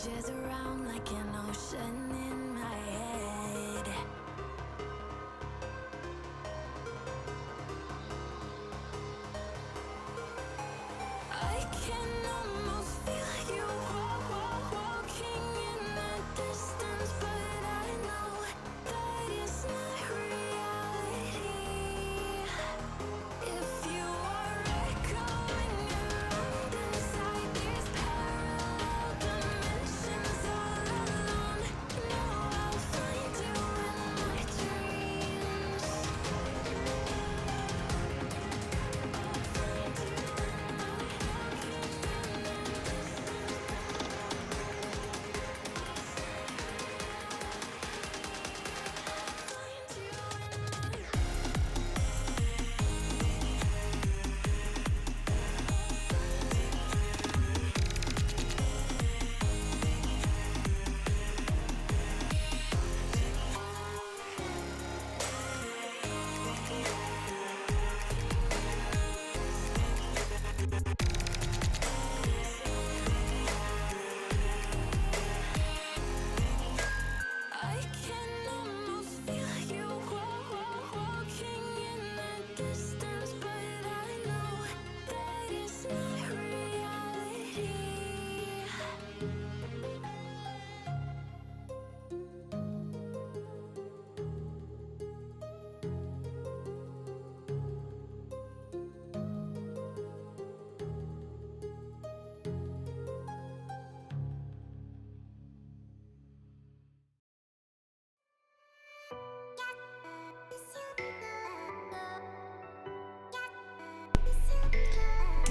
changes around like an ocean in my head. I can almost feel you walking in the distance, but I know that it's not reality. If you are echoing around inside these parallel dimensions all alone, know I'll find you in my dreams. I can almost feel you walking in the distance, but I know that it's not reality.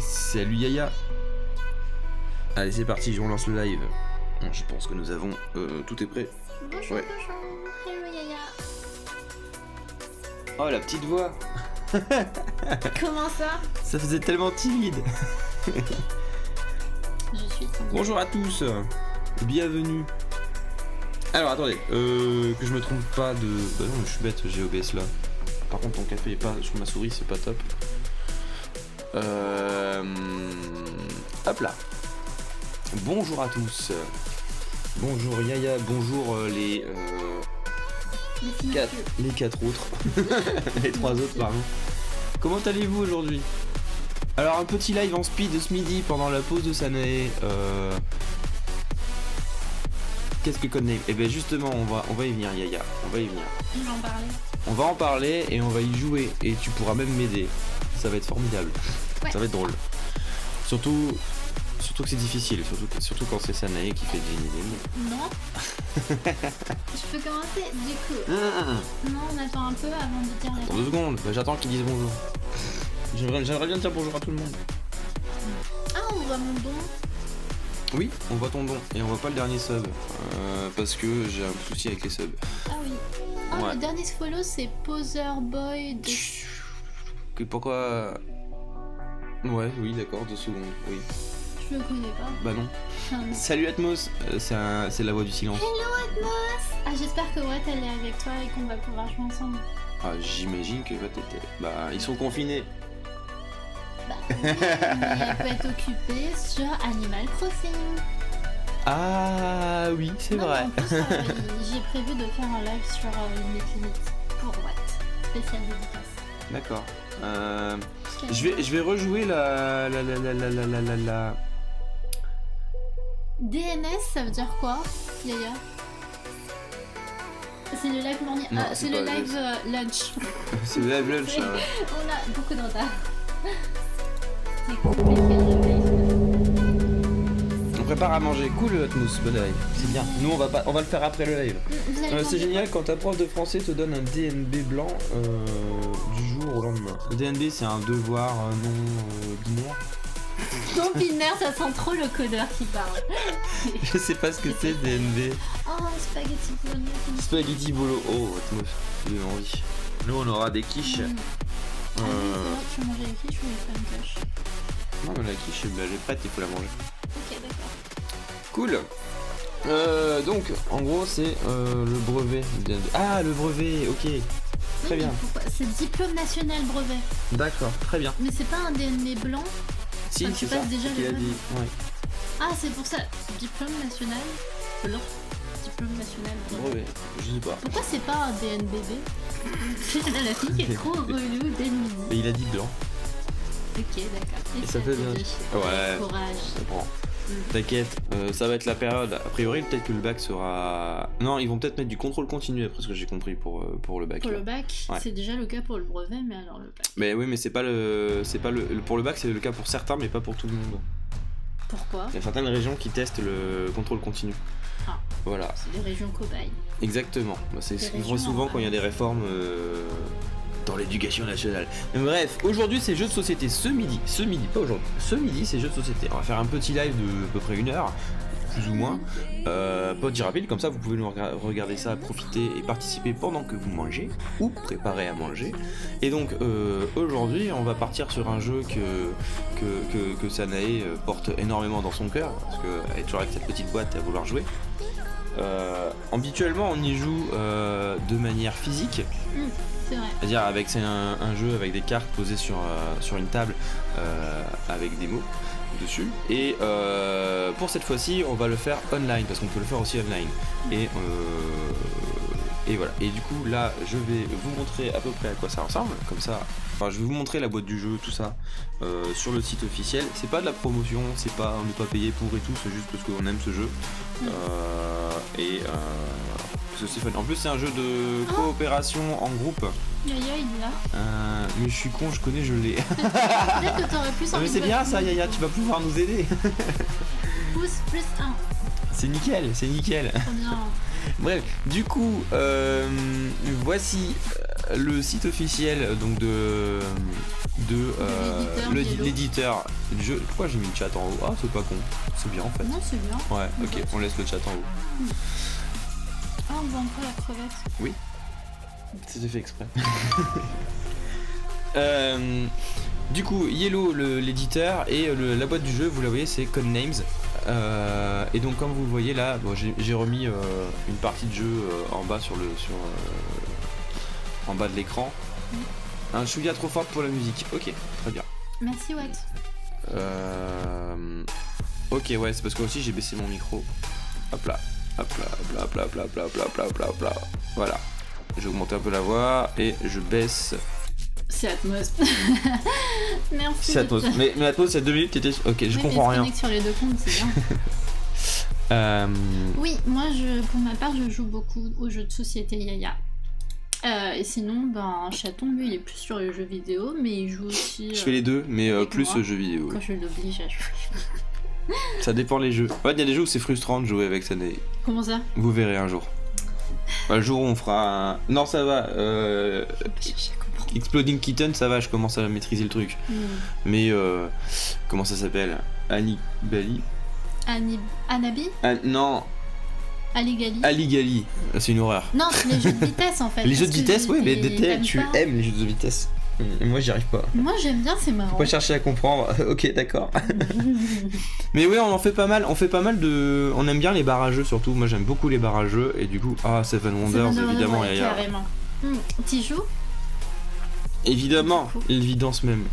Salut Yaya. Allez c'est parti, on lance le live. Je pense que nous avons... tout est prêt. Bonjour, Ouais. bonjour. Hello Yaya. Oh la petite voix. Comment ça? Ça faisait tellement timide. Je suis timide. Bonjour à tous. Bienvenue. Alors attendez, que je me trompe pas de... Bah non mais je suis bête, j'ai OBS là. Par contre ton café est pas sur ma souris, c'est pas top. Hop là. Bonjour à tous. Bonjour Yaya, bonjour les quatre autres. Les trois autres pardon. Comment allez-vous aujourd'hui? Alors un petit live en speed ce midi pendant la pause de Sanae. Qu'est-ce que Codename? Eh ben justement on va y venir Yaya, on va y venir. On va en parler. On va en parler et on va y jouer et tu pourras même m'aider. Ça va être formidable. Ouais. Ça va être drôle. Surtout que c'est difficile, surtout quand c'est Sanae qui fait des énigmes. Non. Je peux commencer du coup. Non, on attend un peu avant de dire les Pour 2 secondes, bah, j'attends qu'ils disent bonjour. J'aimerais bien dire bonjour à tout le monde. Ah, on voit mon don. Oui, on voit ton don et on voit pas le dernier sub. Parce que j'ai un souci avec les subs. Ah oui. Ah, Ouais. le dernier follow c'est Poser Boy de... Pourquoi... Ouais, oui, d'accord, 2 secondes, oui. Je le connais pas. Bah non. Salut Atmos, c'est la voix du silence. Hello Atmos. Ah, j'espère que Watt elle est avec toi et qu'on va pouvoir jouer ensemble. Ah, j'imagine que bah, ils sont confinés. Bah oui, mais elle peut être occupée sur Animal Crossing. Ah oui, c'est Non, vrai. mais en plus, j'ai prévu de faire un live sur Limit Limit pour Watt. Spécial dédicace. D'accord. Parce qu'elle- Je vais rejouer la... DNS, ça veut dire quoi, Yaya? C'est le live morning. Non, c'est c'est le pas- live lunch. C'est le live lunch. On a beaucoup de retard. C'est compliqué le live. On prépare à manger. Cool Atmos, bon live. C'est bien. Nous on va le faire après le live. Vous allez C'est manger génial quand ta prof de français te donne un DNB blanc du jour au lendemain. Le DNB c'est un devoir non binaire. Non binaire, ça sent trop le codeur qui parle. Je sais pas ce que c'est DNB. Oh, spaghetti bolognaise. Spaghetti bolo. Oh Atmos, j'ai envie. Nous on aura des quiches. Ah oui, c'est vrai, tu veux manger les quiches ou les funkush? Non mais la quiche elle est prête, il faut la manger. Ok, d'accord. Cool. Donc en gros c'est le brevet du DNB. Ah le brevet, ok. Très Oui, bien. mais pourquoi? C'est diplôme national brevet. D'accord, très bien. Mais c'est pas un DNB blanc. Si, Ah, tu c'est ça. passes déjà c'est ce qu'il les a bonnes. dit. Ouais. Ah, c'est pour ça. Diplôme national blanc. Diplôme national blanc. Brevet, je sais pas. Pourquoi c'est pas un DNBB? C'est la fille qui est trop relou, DNBB. Mais il a dit blanc. Ok, d'accord. Et ça fait bien. Ouais. Courage. Je comprends. T'inquiète, ça va être la période. A priori, peut-être que le bac sera. Non, ils vont peut-être mettre du contrôle continu après ce que j'ai compris pour le bac. Pour là. le bac, Ouais. c'est déjà le cas pour le brevet, mais alors le bac. Mais oui, mais c'est pas le. Pour le bac, c'est le cas pour certains, mais pas pour tout le monde. Pourquoi? Il y a certaines régions qui testent le contrôle continu. Ah. Voilà. C'est des régions cobayes. Exactement. Bah, c'est ce qu'on voit régions, souvent quand il y a des réformes dans l'éducation nationale. Mais bref, aujourd'hui c'est jeux de société. Ce midi, pas aujourd'hui. Ce midi c'est jeux de société. On va faire un petit live de à peu près 1 heure, plus ou moins. Pas dire rapide, comme ça vous pouvez nous regarder ça, profiter et participer pendant que vous mangez ou préparer à manger. Et donc aujourd'hui on va partir sur un jeu que Sanae porte énormément dans son cœur, parce qu'elle est toujours avec cette petite boîte à vouloir jouer. Habituellement on y joue de manière physique, C'est vrai. c'est-à-dire avec un jeu avec des cartes posées sur une table avec des mots dessus, et pour cette fois-ci on va le faire online parce qu'on peut le faire aussi online, et voilà. Et du coup là je vais vous montrer à peu près à quoi ça ressemble, comme ça. Enfin, je vais vous montrer la boîte du jeu, tout ça, sur le site officiel. C'est pas de la promotion, on n'est pas payé pour et tout, c'est juste parce qu'on aime ce jeu. Parce que c'est fun. En plus, c'est un jeu de coopération en groupe. Yaya, il est là. Mais je suis con, je connais, je l'ai. Peut-être que t'aurais pu s'en Mais c'est bien ça, Yaya, tu vas pouvoir nous aider. Pouce plus 1. C'est nickel, c'est nickel. Trop bien. Bref, du coup, voici le site officiel donc de l'éditeur du jeu. Pourquoi j'ai mis le chat en haut? Ah, c'est pas con, c'est bien en fait. Non, c'est bien. Ouais, ok, on laisse le chat en haut. Ah, on voit encore la crevette. Oui, c'était fait exprès. Du coup, Yellow, l'éditeur, et la boîte du jeu, vous la voyez, c'est Codenames. Et donc, comme vous le voyez là, bon, j'ai remis une partie de jeu en bas en bas de l'écran. Un chouïa trop forte pour la musique. Ok, très bien. Merci, Watt. Ok, ouais, c'est parce que aussi j'ai baissé mon micro. Hop là, hop là, hop là, hop là, hop là, hop là, hop là, hop là, hop là. Voilà. J'ai augmenté un peu la voix et je baisse. C'est Atmos. Merci. C'est Atmos. Mais Atmos, il y a 2 minutes, t'étais. Ok, je comprends rien. Sur les deux comptes, c'est bien. Oui, moi, pour ma part, je joue beaucoup aux jeux de société Yaya. Et sinon, Chaton, lui, il est plus sur les jeux vidéo, mais il joue aussi. Je fais les deux, mais plus moi, jeux vidéo. Quand je l'oblige à jouer. Ça dépend les jeux. En fait, il y a des jeux où c'est frustrant de jouer avec Sanae. Comment ça? Vous verrez un jour. Le jour où on fera un. Non, ça va. Exploding Kitten, ça va, je commence à maîtriser le truc. Mais comment ça s'appelle? Anibali? Anabi? Non. Aligali? Aligali, c'est une horreur. Non, c'est les jeux de vitesse en fait. Les jeux de vitesse, oui, mais tu pas. aimes les jeux de vitesse. Et moi, j'y arrive pas. Moi, j'aime bien, c'est marrant. Faut pas chercher à comprendre. Ok, d'accord. Mais oui, on en fait pas mal. On fait pas mal de. On aime bien les barrageux surtout. Moi, j'aime beaucoup les barrageux. Et du coup, Seven Wonders, évidemment. Ouais, carrément. T'y joues? Évidemment, l'évidence même.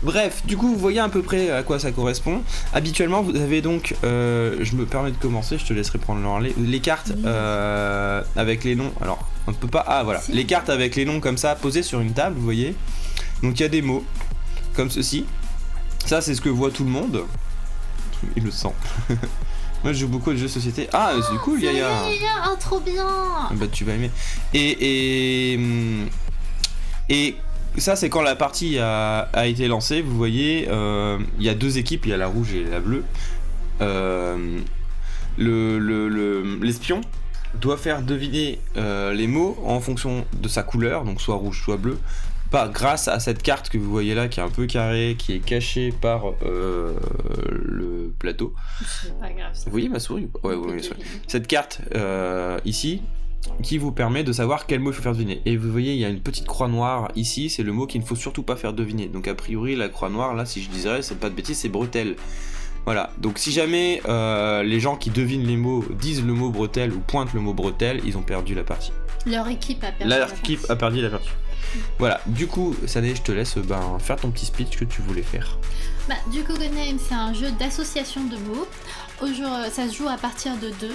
Bref, du coup, vous voyez à peu près à quoi ça correspond. Habituellement, vous avez donc, je me permets de commencer, je te laisserai prendre les cartes avec les noms. Alors, on peut pas. Ah, voilà. Les cartes avec les noms comme ça, posées sur une table, vous voyez. Donc, il y a des mots, comme ceci. Ça, c'est ce que voit tout le monde. Il le sent. Moi, je joue beaucoup à des jeux de société. Ah, c'est cool, Yaya. Ah, trop bien. Bah, tu vas aimer. Et ça, c'est quand la partie a été lancée. Vous voyez, il y a 2 équipes, il y a la rouge et la bleue. L'espion doit faire deviner les mots en fonction de sa couleur, donc soit rouge, soit bleu, grâce à cette carte que vous voyez là, qui est un peu carrée, qui est cachée par le plateau. C'est pas grave. Vous voyez ma souris? Ouais, vous voyez ma souris. Cette carte ici, qui vous permet de savoir quel mot il faut faire deviner. Et vous voyez, il y a une petite croix noire ici, c'est le mot qu'il ne faut surtout pas faire deviner. Donc a priori, la croix noire, là, si je dirais, c'est pas de bêtises, c'est bretelle. Voilà, donc si jamais les gens qui devinent les mots disent le mot bretelle ou pointent le mot bretelle, ils ont perdu la partie. Leur équipe a perdu a perdu la partie. Voilà, du coup, Sané, je te laisse faire ton petit speech que tu voulais faire. Du Codename, c'est un jeu d'association de mots. Ça se joue à partir de 2.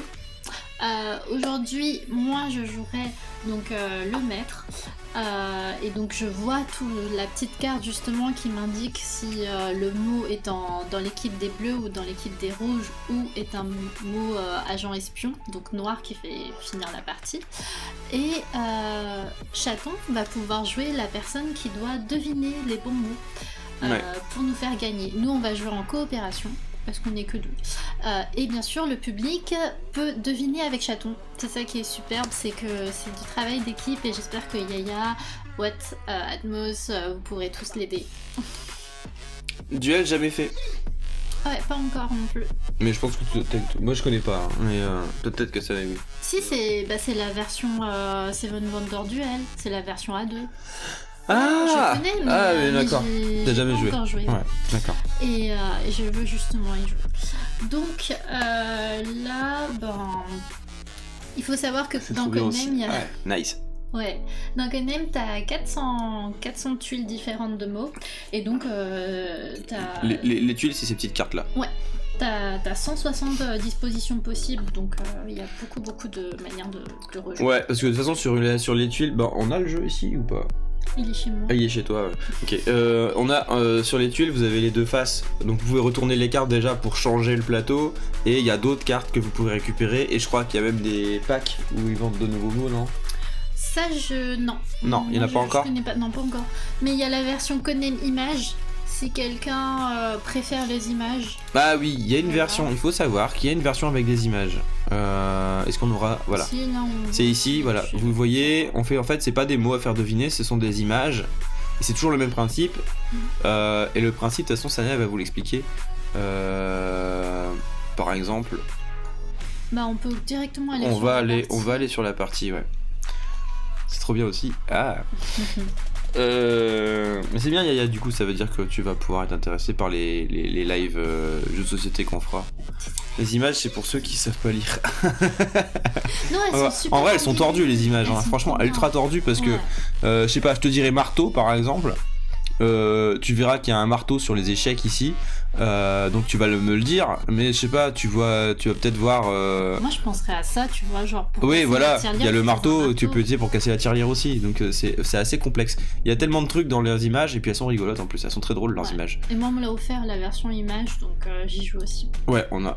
Aujourd'hui, moi je jouerai donc le maître. Et donc je vois la petite carte justement qui m'indique si le mot est dans l'équipe des bleus ou dans l'équipe des rouges, ou est un mot agent espion, donc noir, qui fait finir la partie. Et Chaton va pouvoir jouer la personne qui doit deviner les bons mots pour nous faire gagner. Nous on va jouer en coopération parce qu'on n'est que 2. Et bien sûr, le public peut deviner avec Chaton. C'est ça qui est superbe, c'est que c'est du travail d'équipe, et j'espère que Yaya, Watt, Atmos, vous pourrez tous l'aider. Duel jamais fait. Ouais, pas encore non plus. Mais je pense que moi je connais pas, mais peut-être que ça va, oui. Si, c'est la version Seven Wonder Duel, c'est la version A2. Ah, je connais, mais d'accord. T'as jamais joué. Encore joué. Ouais, d'accord. Et je veux justement y jouer. Donc là, il faut savoir que dans Codename, il y a... Ouais, nice. Ouais, dans Codename, t'as 400 tuiles différentes de mots, et donc t'as... Les tuiles, c'est ces petites cartes-là. Ouais. T'as 160 dispositions possibles, donc il y a beaucoup de manières de rejouer. Ouais, parce que de toute façon, sur les tuiles, on a le jeu ici ou pas ? Il est chez moi. Ah, il est chez toi, ouais. Ok. On a sur les tuiles, vous avez les deux faces. Donc vous pouvez retourner les cartes déjà pour changer le plateau. Et il y a d'autres cartes que vous pouvez récupérer. Et je crois qu'il y a même des packs où ils vendent de nouveaux mots, non ? Ça, non. Non, il n'y en a pas encore ? Non, pas encore. Mais il y a la version Codename Image. Si quelqu'un préfère les images. Bah oui, il y a une version. Il faut savoir qu'il y a une version avec des images. Est-ce qu'on aura... Voilà. Si, non, c'est ici, voilà. Vous voyez, en fait, c'est pas des mots à faire deviner, ce sont des images. Et c'est toujours le même principe. Et le principe, de toute façon, Sania va vous l'expliquer. Par exemple... on peut directement aller on va aller sur la partie, ouais. C'est trop bien aussi. Ah. Mais c'est bien, Yaya, du coup ça veut dire que tu vas pouvoir être intéressé par les lives jeux de société qu'on fera. Les images, c'est pour ceux qui savent pas lire. Non, elles sont super. En vrai, elles sont tordues, les images, hein. Franchement, ultra tordues, parce que je sais pas, je te dirais marteau par exemple. Tu verras qu'il y a un marteau sur les échecs ici, donc tu vas me le dire, mais je sais pas, tu vas peut-être voir. Moi je penserais à ça, tu vois, genre. Oui, voilà, il y a le marteau, tu peux utiliser pour casser la tirelire aussi, donc c'est assez complexe. Il y a tellement de trucs dans leurs images, et puis elles sont rigolotes en plus, elles sont très drôles leurs images. Et moi on me l'a offert la version image, donc j'y joue aussi. Ouais, on a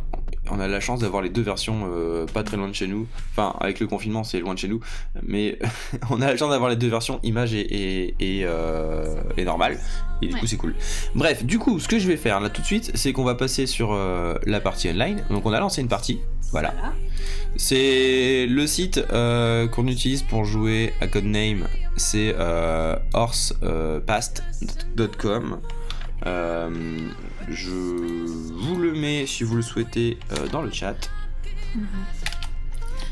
la chance d'avoir les deux versions pas très loin de chez nous. Enfin, avec le confinement, c'est loin de chez nous, mais on a la chance d'avoir les deux versions image et normale. Et du coup c'est cool. Bref, du coup ce que je vais faire là tout de suite, c'est qu'on va passer sur la partie online. Donc on a lancé une partie, voilà. C'est le site qu'on utilise pour jouer à Codename, c'est horsepast.com. Je vous le mets si vous le souhaitez dans le chat.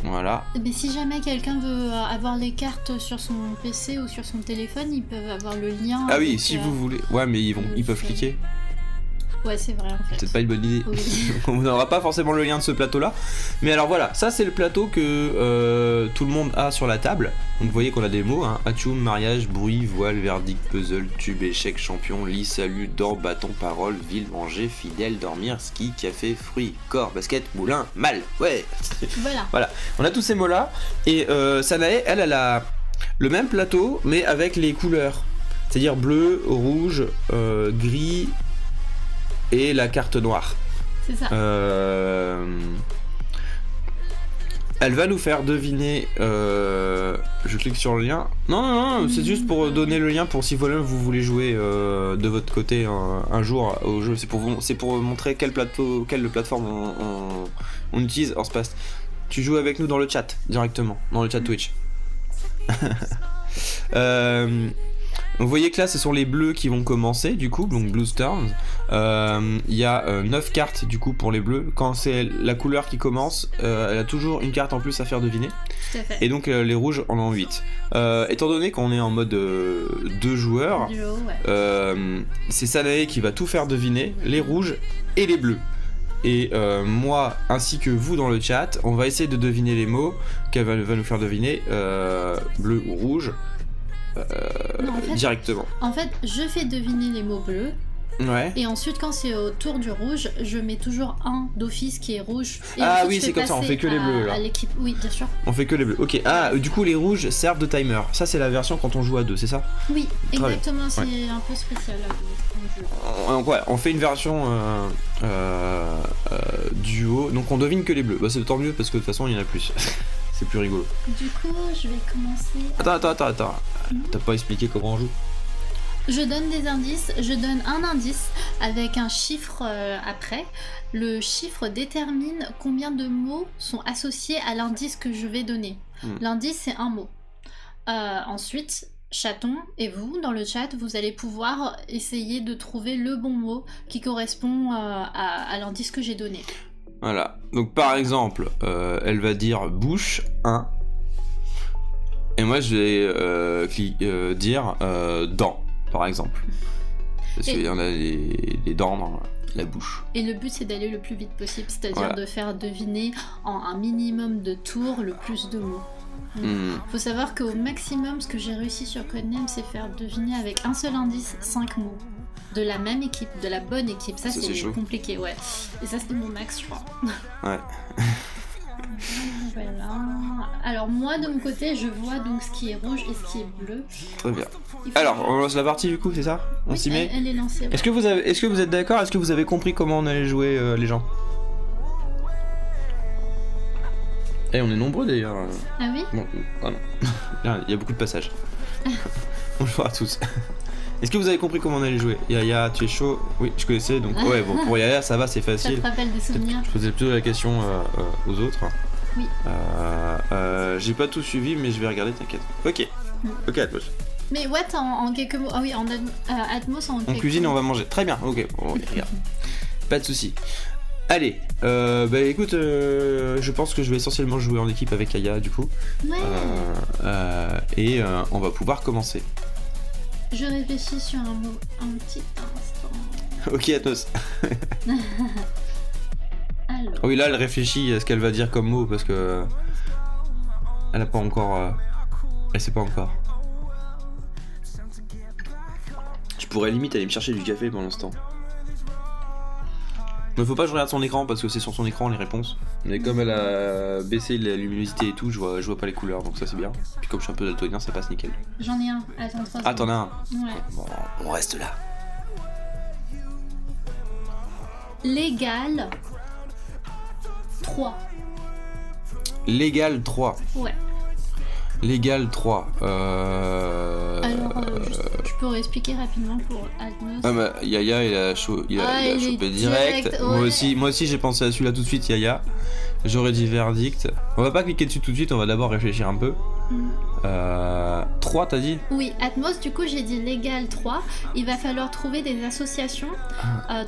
Voilà. Mais si jamais quelqu'un veut avoir les cartes sur son PC ou sur son téléphone, ils peuvent avoir le lien. Ah oui, si vous voulez. Ouais, mais ils peuvent cliquer. Ouais, c'est vrai en fait. C'est pas une bonne idée. Oui. On n'aura pas forcément le lien de ce plateau-là. Mais alors voilà, ça c'est le plateau que tout le monde a sur la table. Donc vous voyez qu'on a des mots, hein. Atchoum, mariage, bruit, voile, verdict, puzzle, tube, échec, champion, lit, salut, d'or, bâton, parole, ville, manger, fidèle, dormir, ski, café, fruits, corps, basket, moulin, mal. Ouais. Voilà. On a tous ces mots-là. Et Sanae, elle a le même plateau, mais avec les couleurs. C'est-à-dire bleu, rouge, gris et la carte noire. C'est ça. Elle va nous faire deviner. Je clique sur le lien. Non, c'est juste pour donner le lien pour si vous voulez jouer de votre côté un jour au jeu. C'est pour montrer quelle plateforme on utilise. Alors, tu joues avec nous dans le chat directement, dans le chat Twitch. Vous voyez que là ce sont les bleus qui vont commencer du coup, donc Blues Turns. Il y a 9 cartes du coup pour les bleus. Quand c'est la couleur qui commence, elle a toujours une carte en plus à faire deviner. Tout à fait. Et donc les rouges en ont 8. Étant donné qu'on est en mode 2 joueurs, c'est Sanae qui va tout faire deviner, les rouges et les bleus. Et moi ainsi que vous dans le chat, on va essayer de deviner les mots qu'elle va nous faire deviner, bleu ou rouge. Non, en fait, directement. En fait, je fais deviner les mots bleus. Ouais. Et ensuite, quand c'est au tour du rouge, je mets toujours un d'office qui est rouge. Et Ah ensuite, oui, je c'est fais comme ça, on passer fait que les bleus, là. à l'équipe. Oui, bien sûr. On fait que les bleus. Ok. Ah, du coup, les rouges servent de timer. Ça, c'est la version quand on joue à 2, c'est ça? Oui, Très exactement. C'est bien. un peu spécial là, comme jeu. Donc ouais, on fait une version duo. Donc on devine que les bleus. Bah c'est tant mieux parce que de toute façon il y en a plus. C'est plus rigolo. Du coup, je vais commencer. Attends. T'as pas expliqué comment on joue? Je donne des indices, je donne un indice avec un chiffre après. Le chiffre détermine combien de mots sont associés à l'indice que je vais donner. L'indice, c'est un mot. Ensuite, chaton et vous, dans le chat, vous allez pouvoir essayer de trouver le bon mot qui correspond à l'indice que j'ai donné. Voilà. Donc par exemple, elle va dire bouche 1. Et moi je vais dire dents, par exemple. Parce qu'il y en a des dents dans la bouche. Et le but c'est d'aller le plus vite possible, c'est-à-dire de faire deviner en un minimum de tours le plus de mots. Faut savoir qu'au maximum, ce que j'ai réussi sur Codename, c'est faire deviner avec un seul indice 5 mots. De la même équipe, de la bonne équipe. Ça c'est compliqué, ouais. Et ça c'était mon max, je crois. Ouais. Voilà. Alors moi de mon côté, je vois donc ce qui est rouge et ce qui est bleu. Très bien. Alors, on lance la partie du coup, c'est ça? On s'y met? Elle est lancée. Ouais. Est-ce que vous êtes d'accord? Est-ce que vous avez compris comment on allait jouer les gens? Eh, on est nombreux d'ailleurs. Ah oui? Bon, ah non. Il y a beaucoup de passages. Bonjour à tous. Est-ce que vous avez compris comment on allait jouer? Yaya, tu es chaud? Oui, je connaissais, donc ouais, bon, pour Yaya, ça va, c'est facile. Ça te rappelle des souvenirs? Je posais plutôt la question aux autres. Oui. J'ai pas tout suivi, mais je vais regarder, t'inquiète. Ok. Ok, Atmos. Mais what en quelques mots? Ah oui, en Atmos en quelques mots. cuisine, on va manger. Très bien, ok. Bon, regarde. Pas de soucis. Allez, bah écoute, je pense que je vais essentiellement jouer en équipe avec Aya du coup. Ouais. Et on va pouvoir commencer. Je réfléchis sur un mot un petit instant. Ok, Athos. Alors. Oui, là elle réfléchit à ce qu'elle va dire comme mot parce que elle a pas encore. Elle sait pas encore. Je pourrais limite aller me chercher du café pendant ce temps. Mais faut pas que je regarde son écran parce que c'est sur son écran les réponses. Mais comme elle a baissé la luminosité et tout, je vois pas les couleurs donc ça c'est bien. Puis comme je suis un peu daltonien, ça passe nickel. J'en ai un, attends 3 secondes. Ah, t'en as un? Ouais. Bon, on reste là. Légal 3. Légal 3. Ouais. Légal 3. Alors, tu peux expliquer rapidement pour Atmos. Ah bah, Yaya il a chopé direct. Ouais. Moi aussi j'ai pensé à celui-là tout de suite, Yaya. J'aurais dit verdict. On va pas cliquer dessus tout de suite, on va d'abord réfléchir un peu. 3 t'as dit? Oui, Atmos, du coup j'ai dit légal 3. Il va falloir trouver des associations,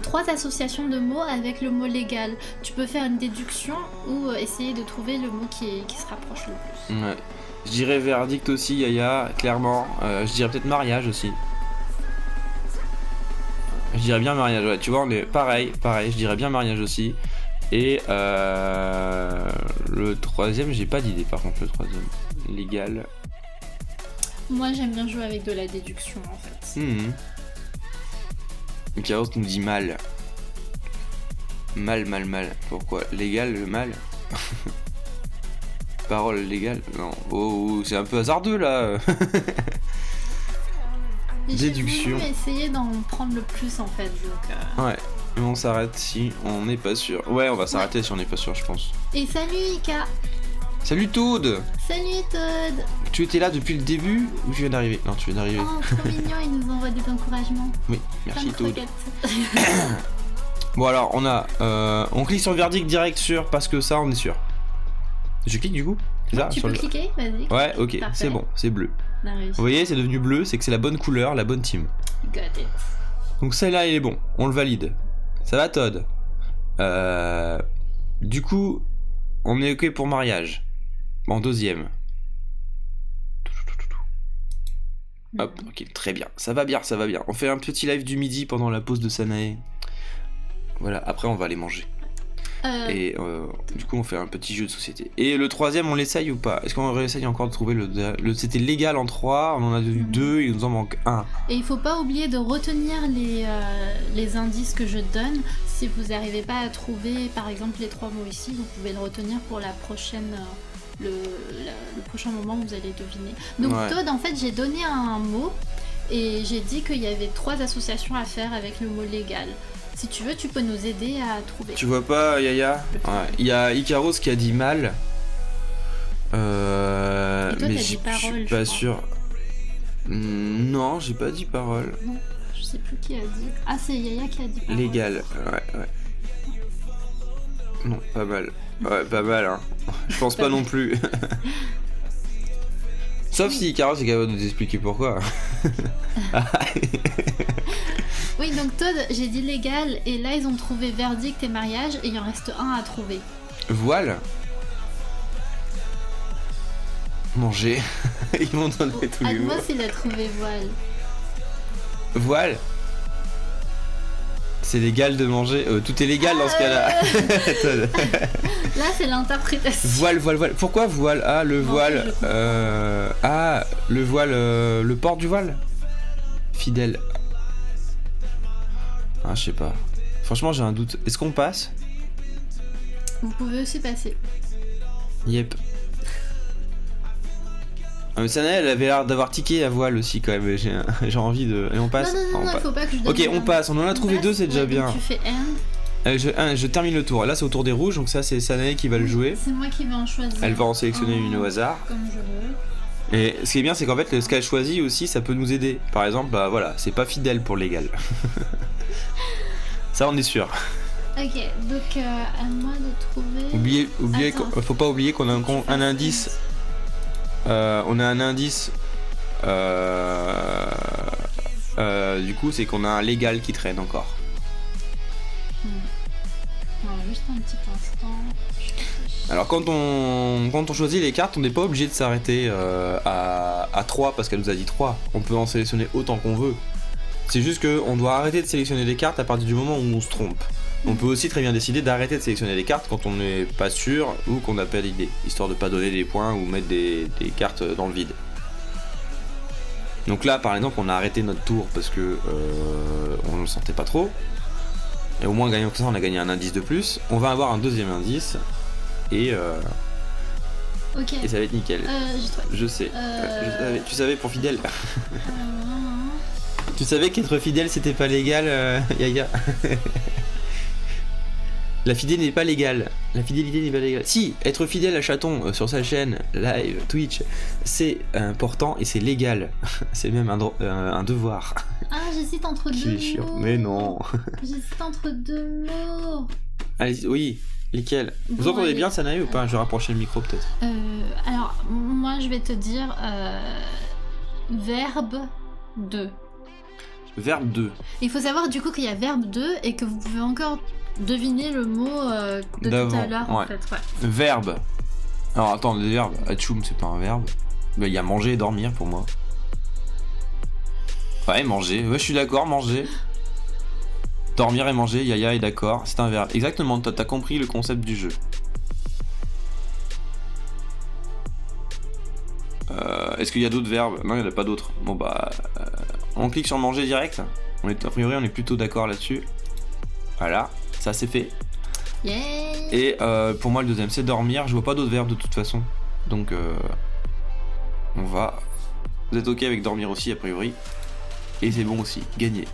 3 associations de mots avec le mot légal. Tu peux faire une déduction ou essayer de trouver le mot qui se rapproche le plus. Ouais. Je dirais verdict aussi, Yaya, clairement. Je dirais peut-être mariage aussi. Je dirais bien mariage, ouais. Tu vois, on est pareil. Je dirais bien mariage aussi. Et le troisième, j'ai pas d'idée par contre, le troisième. Légal. Moi j'aime bien jouer avec de la déduction en fait. Chaos nous dit mal. Mal. Pourquoi? Légal, le mal? Parole légale? Non. Oh, c'est un peu hasardeux là. Déduction. J'ai voulu essayer d'en prendre le plus en fait. Donc, Ouais. Mais on s'arrête si on n'est pas sûr. Ouais, on va s'arrêter si on n'est pas sûr, je pense. Et salut Ika. Salut Toad. Salut Toad. Tu étais là depuis le début ou tu viens d'arriver? Non, tu viens d'arriver. Oh, trop mignon, il nous envoie des encouragements. Oui, merci Toad. Croquettes. Bon alors, on clique sur le verdict direct sûr parce que ça, on est sûr. Je clique du coup? C'est ça, tu peux cliquer, vas-y. Ouais, ok, Parfait. c'est bon, c'est bleu. Vous voyez, c'est devenu bleu, c'est que c'est la bonne couleur, la bonne team. Got it. Donc celle-là, il est bon, on le valide. Ça va, Todd? Du coup, on est ok pour mariage. En deuxième. Hop, ok, très bien. Ça va bien. On fait un petit live du midi pendant la pause de Sanae. Voilà, après on va aller manger. Et du coup, on fait un petit jeu de société. Et le troisième, on l'essaye ou pas? Est-ce qu'on réessaye encore de trouver c'était légal en 3, on en a eu 2, il nous en manque 1. Et il faut pas oublier de retenir les indices que je donne. Si vous n'arrivez pas à trouver, par exemple, les 3 mots ici, vous pouvez le retenir pour la prochaine... le prochain moment où vous allez deviner. Donc Todd, en fait, j'ai donné un mot et j'ai dit qu'il y avait 3 associations à faire avec le mot légal. Si tu veux, tu peux nous aider à trouver. Tu vois pas, Yaya? Il y a Icaros qui a dit mal. Et toi, mais t'as dit parole, je suis pas sûr. Non, j'ai pas dit parole. Non, je sais plus qui a dit. Ah, c'est Yaya qui a dit parole. Légal, ouais. Non, pas mal. Ouais, pas mal, hein. Je pense pas non plus. Sauf si Icaros est capable de nous expliquer pourquoi. Oui, donc Todd, j'ai dit légal, et là ils ont trouvé verdict et mariage, et il en reste un à trouver. Voile. Manger. Ils m'ont donné tous les mots. Admos, il a trouvé voile. Voile. C'est légal de manger. Tout est légal dans ce cas-là. Là, c'est l'interprétation. Voile. Pourquoi voile? Ah, le voile. Le voile. Le port du voile. Fidèle. Ah, je sais pas. Franchement, j'ai un doute. Est-ce qu'on passe? Vous pouvez aussi passer. Yep. Ah, mais Sana, elle avait l'air d'avoir tiqué à voile aussi quand même. J'ai envie de. Et on passe? Non, il faut pas que je donne. Ok, on passe. On en a trouvé 2, c'est déjà bien. Tu fais end. Je termine le tour. Là, c'est au tour des rouges, donc ça, c'est Sanae qui va le jouer. C'est moi qui vais en choisir. Elle va en sélectionner une au hasard. Comme je veux. Et ce qui est bien, c'est qu'en fait, ce qu'elle choisit aussi, ça peut nous aider. Par exemple, bah voilà, c'est pas fidèle pour légal. Ça, on est sûr. Ok, donc à moi de trouver. Faut pas oublier qu'on a un indice. On a un indice. Du coup, c'est qu'on a un légal qui traîne encore. Non, juste un petit instant. Alors quand on choisit les cartes, on n'est pas obligé de s'arrêter à 3 parce qu'elle nous a dit 3. On peut en sélectionner autant qu'on veut. C'est juste qu'on doit arrêter de sélectionner les cartes à partir du moment où on se trompe. On peut aussi très bien décider d'arrêter de sélectionner les cartes quand on n'est pas sûr ou qu'on n'a pas d'idée, histoire de pas donner des points ou mettre des cartes dans le vide. Donc là par exemple on a arrêté notre tour parce que on ne le sentait pas trop. Et au moins gagnant que ça on a gagné un indice de plus. On va avoir un deuxième indice et okay. Et ça va être nickel. Je sais. Tu savais pour fidèle. Tu savais qu'être fidèle c'était pas légal, Yaya. La fidélité n'est pas légale. La fidélité n'est pas légale. Si, être fidèle à Chaton sur sa chaîne live Twitch, c'est important et c'est légal. C'est même un devoir. Ah, j'hésite entre deux mots. Mais non. J'hésite entre 2 mots. Allez, oui. Lesquels? Vous entendez bien Sanae ou pas? Je vais rapprocher le micro peut-être. Alors, moi je vais te dire verbe 2. Verbe 2. Il faut savoir du coup qu'il y a verbe 2 et que vous pouvez encore deviner le mot de tout à l'heure en fait. Ouais. Verbe. Alors attends, les verbes. Atchoum, c'est pas un verbe. Il y a manger et dormir pour moi. Ouais, manger. Ouais, je suis d'accord, manger. Dormir et manger, Yaya est d'accord. C'est un verbe. Exactement, toi t'as compris le concept du jeu. Est-ce qu'il y a d'autres verbes? Non, il n'y en a pas d'autres. Bon bah... on clique sur manger direct. A priori, on est plutôt d'accord là-dessus. Voilà, ça c'est fait. Yeah. Et pour moi, le deuxième, c'est dormir. Je vois pas d'autres verbes de toute façon. Donc, on va... Vous êtes ok avec dormir aussi, a priori. Et c'est bon aussi, gagné.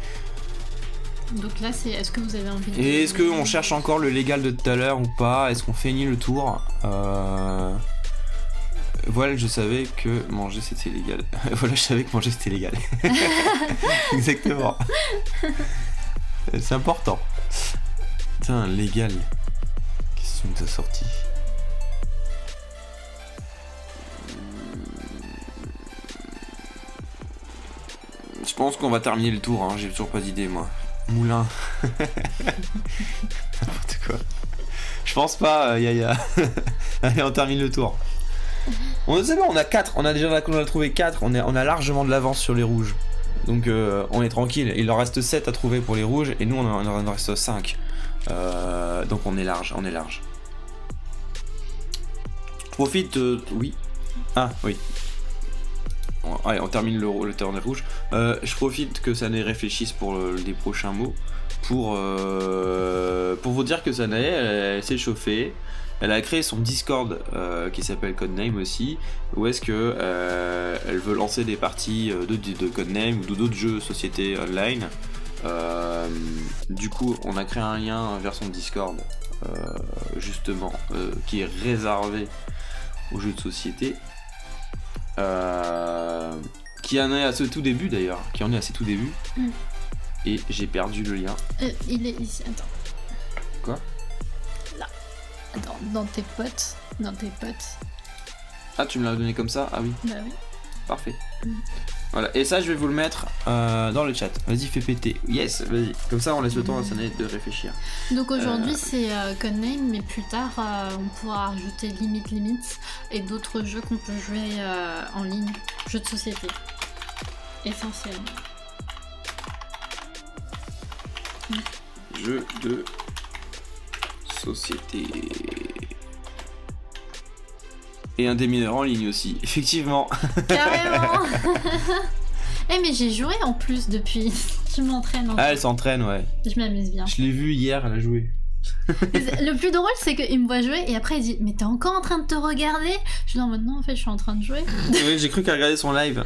Donc là, c'est... Est-ce que vous avez envie de... Et est-ce qu'on cherche encore le légal de tout à l'heure ou pas? Est-ce qu'on finit le tour? Voilà, je savais que manger c'était légal. Voilà, je savais que manger c'était légal. Exactement. C'est important. Putain, légal. Qu'est-ce que t'as sorti? Je pense qu'on va terminer le tour, hein. J'ai toujours pas d'idée moi. Moulin. N'importe quoi. Je pense pas, Yaya. Allez, on termine le tour. C'est bon, on a 4, on a trouvé 4, on a largement de l'avance sur les rouges. Donc on est tranquille, il en reste 7 à trouver pour les rouges et nous on en reste 5. Donc on est large. Profite, oui. Ah oui. Allez, on termine le tournoi rouge. Je profite que Sanae réfléchisse pour les prochains mots. Pour vous dire que Sanae, elle s'est chauffée. Elle a créé son Discord qui s'appelle Codename aussi. Où est-ce que elle veut lancer des parties de Codename ou d'autres jeux société online. Du coup, on a créé un lien vers son Discord, justement, qui est réservé aux jeux de société. Qui en est à ce tout début d'ailleurs, Et j'ai perdu le lien. Il est ici, attends. Quoi ? Là. Attends, dans tes potes. Ah, tu me l'as donné comme ça ? Ah oui. Bah oui. Parfait. Voilà, et ça je vais vous le mettre dans le chat. Vas-y, fais péter. Yes, vas-y. Comme ça on laisse le temps à Sanae de réfléchir. Donc aujourd'hui c'est Codename, mais plus tard on pourra rajouter Limite et d'autres jeux qu'on peut jouer en ligne. Jeux de société. Essentiellement. Jeux de société. Et un démineur en ligne aussi, effectivement. Carrément. Mais j'ai joué en plus depuis. Je m'entraîne. Ah, elle s'entraîne, ouais. Je m'amuse bien. Je l'ai vue hier, elle a joué. Le plus drôle, c'est qu'il me voit jouer et après il dit mais t'es encore en train de te regarder? Je dis non, maintenant en fait je suis en train de jouer. Oui, j'ai cru qu'elle regardait son live.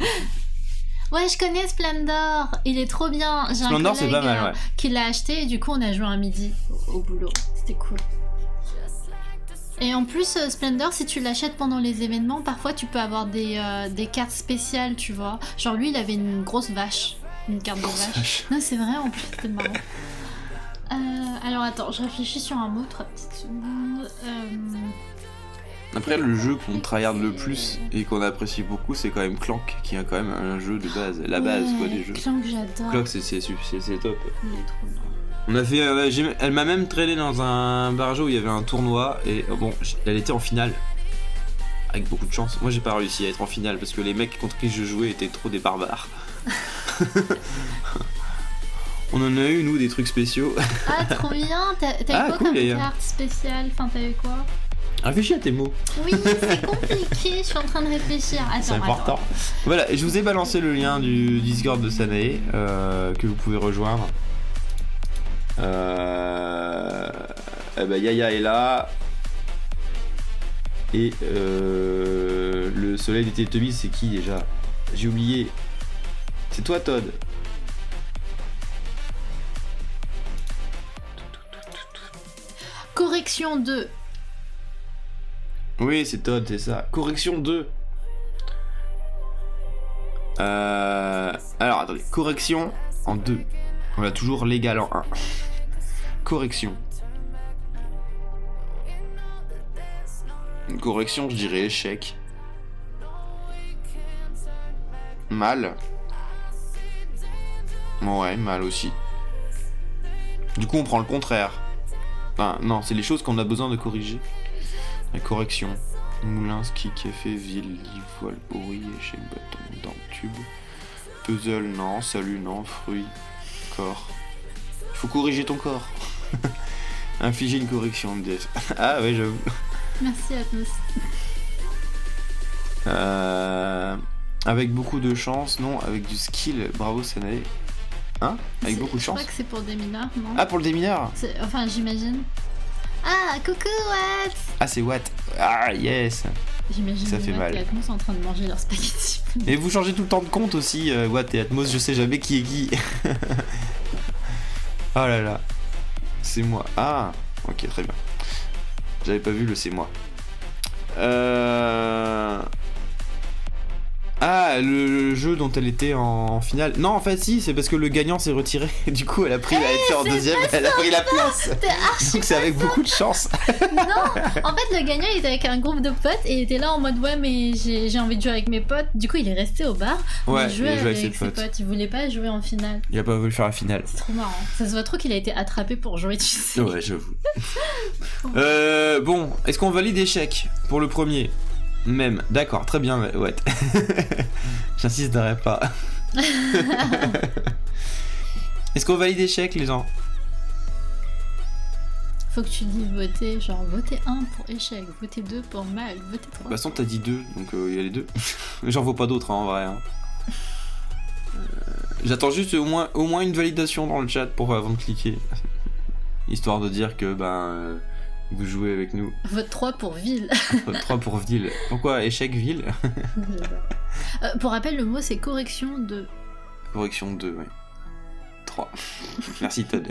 Ouais, je connais Splendor, il est trop bien. J'ai Splendor, un c'est pas mal, ouais. Qui l'a acheté et du coup on a joué un midi au boulot. C'était cool. Et en plus, Splendor, si tu l'achètes pendant les événements, parfois tu peux avoir des cartes spéciales, tu vois. Genre lui, il avait une grosse vache, une carte de vache. Non, c'est vrai, en plus, c'était marrant. Alors attends, je réfléchis sur un mot, 3 petites secondes. Après, le jeu qu'on tryhard le plus et qu'on apprécie beaucoup, c'est quand même Clank, qui est quand même un jeu de base, la base quoi des jeux. Clank, j'adore. Clank, c'est top. Il est trop bien. On a fait, elle m'a même traîné dans un barjo où il y avait un tournoi et bon, elle était en finale avec beaucoup de chance. Moi, j'ai pas réussi à être en finale parce que les mecs contre qui je jouais étaient trop des barbares. On en a eu nous des trucs spéciaux. Ah, trop bien. T'as quoi cool, comme carte spéciale? Enfin, t'avais quoi? Réfléchis à tes mots. Oui, c'est compliqué. Je suis en train de réfléchir. Attends, c'est important. Voilà, je vous ai balancé le lien du Discord de Sanae que vous pouvez rejoindre. Yaya est là et le soleil des Teletubbies c'est qui déjà? J'ai oublié. C'est toi Todd. Correction 2. Oui, c'est Todd, c'est ça. Correction 2. Alors attendez, correction en 2. On a toujours l'égal en 1. Correction. Une correction, je dirais échec. Mal. Ouais, mal aussi. Du coup, on prend le contraire. Enfin, non, c'est les choses qu'on a besoin de corriger. La correction. Moulin, ski, café, ville, lit, voile, bruit, échec, bâton, dans le tube. Puzzle, non. Salut, non. Fruit, corps. Il faut corriger ton corps. Infliger une correction, MDF. Ah ouais, j'avoue. Merci, Atmos. Avec beaucoup de chance, non. Avec du skill, bravo Sanae. Hein? Avec beaucoup de chance. Je crois que c'est pour des mineurs, non? Ah, pour le démineur? Enfin, j'imagine. Ah, coucou, Watt! Ah, c'est Watt. Ah, yes! J'imagine ça fait mal. Et Atmos en train de manger leurs spaghettis. Et vous changez tout le temps de compte aussi, Watt et Atmos, je sais jamais qui est qui. Oh là là. C'est moi. Ah, ok, très bien. J'avais pas vu le c'est moi. Ah, le jeu dont elle était en finale. Non, en fait, si, c'est parce que le gagnant s'est retiré. Du coup, elle a pris la été en deuxième, elle a pris la place. Donc, c'est avec beaucoup de chance. Non, en fait, le gagnant, il était avec un groupe de potes et il était là en mode ouais, mais j'ai envie de jouer avec mes potes. Du coup, il est resté au bar. Ouais, il jouait avec ses potes. Il voulait pas jouer en finale. Il a pas voulu faire la finale. C'est trop marrant. Ça se voit trop qu'il a été attrapé pour jouer, tu sais. Ouais, j'avoue. Bon, est-ce qu'on valide échec pour le premier? Même, d'accord, très bien, ouais. J'insisterai pas. Est-ce qu'on valide échec, les gens? Faut que tu dis voter, genre voter 1 pour échec, voter 2 pour mal, voter 3. De toute façon, t'as dit 2, donc il y a les 2. J'en vois pas d'autres en vrai. Hein. J'attends juste au moins une validation dans le chat pour avant de cliquer. Histoire de dire que vous jouez avec nous. Vote 3 pour ville. Vote 3 pour ville. Pourquoi échec ville? Pour rappel, le mot c'est correction de. Correction 2, oui. 3. Merci Todd.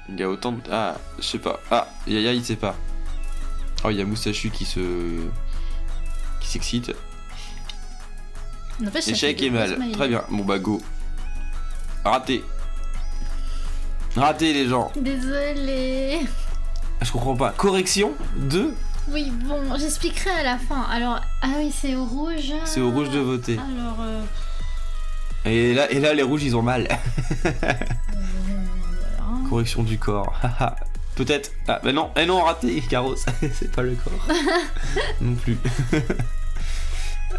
Il y a autant de... Ah, je sais pas. Ah, Yaya il sait pas. Oh, il y a Moustachu qui s'excite. Échec et mal. Très bien. Bon bah go. Raté. Raté les gens. Désolé. Je comprends pas. Correction 2. Oui, bon, j'expliquerai à la fin. Alors, ah oui, c'est au rouge. C'est au rouge de voter. Alors... Et là, les rouges, ils ont mal. voilà. Correction du corps. Peut-être. Ah, bah non. Eh non, raté, Caros. C'est pas le corps. Non plus.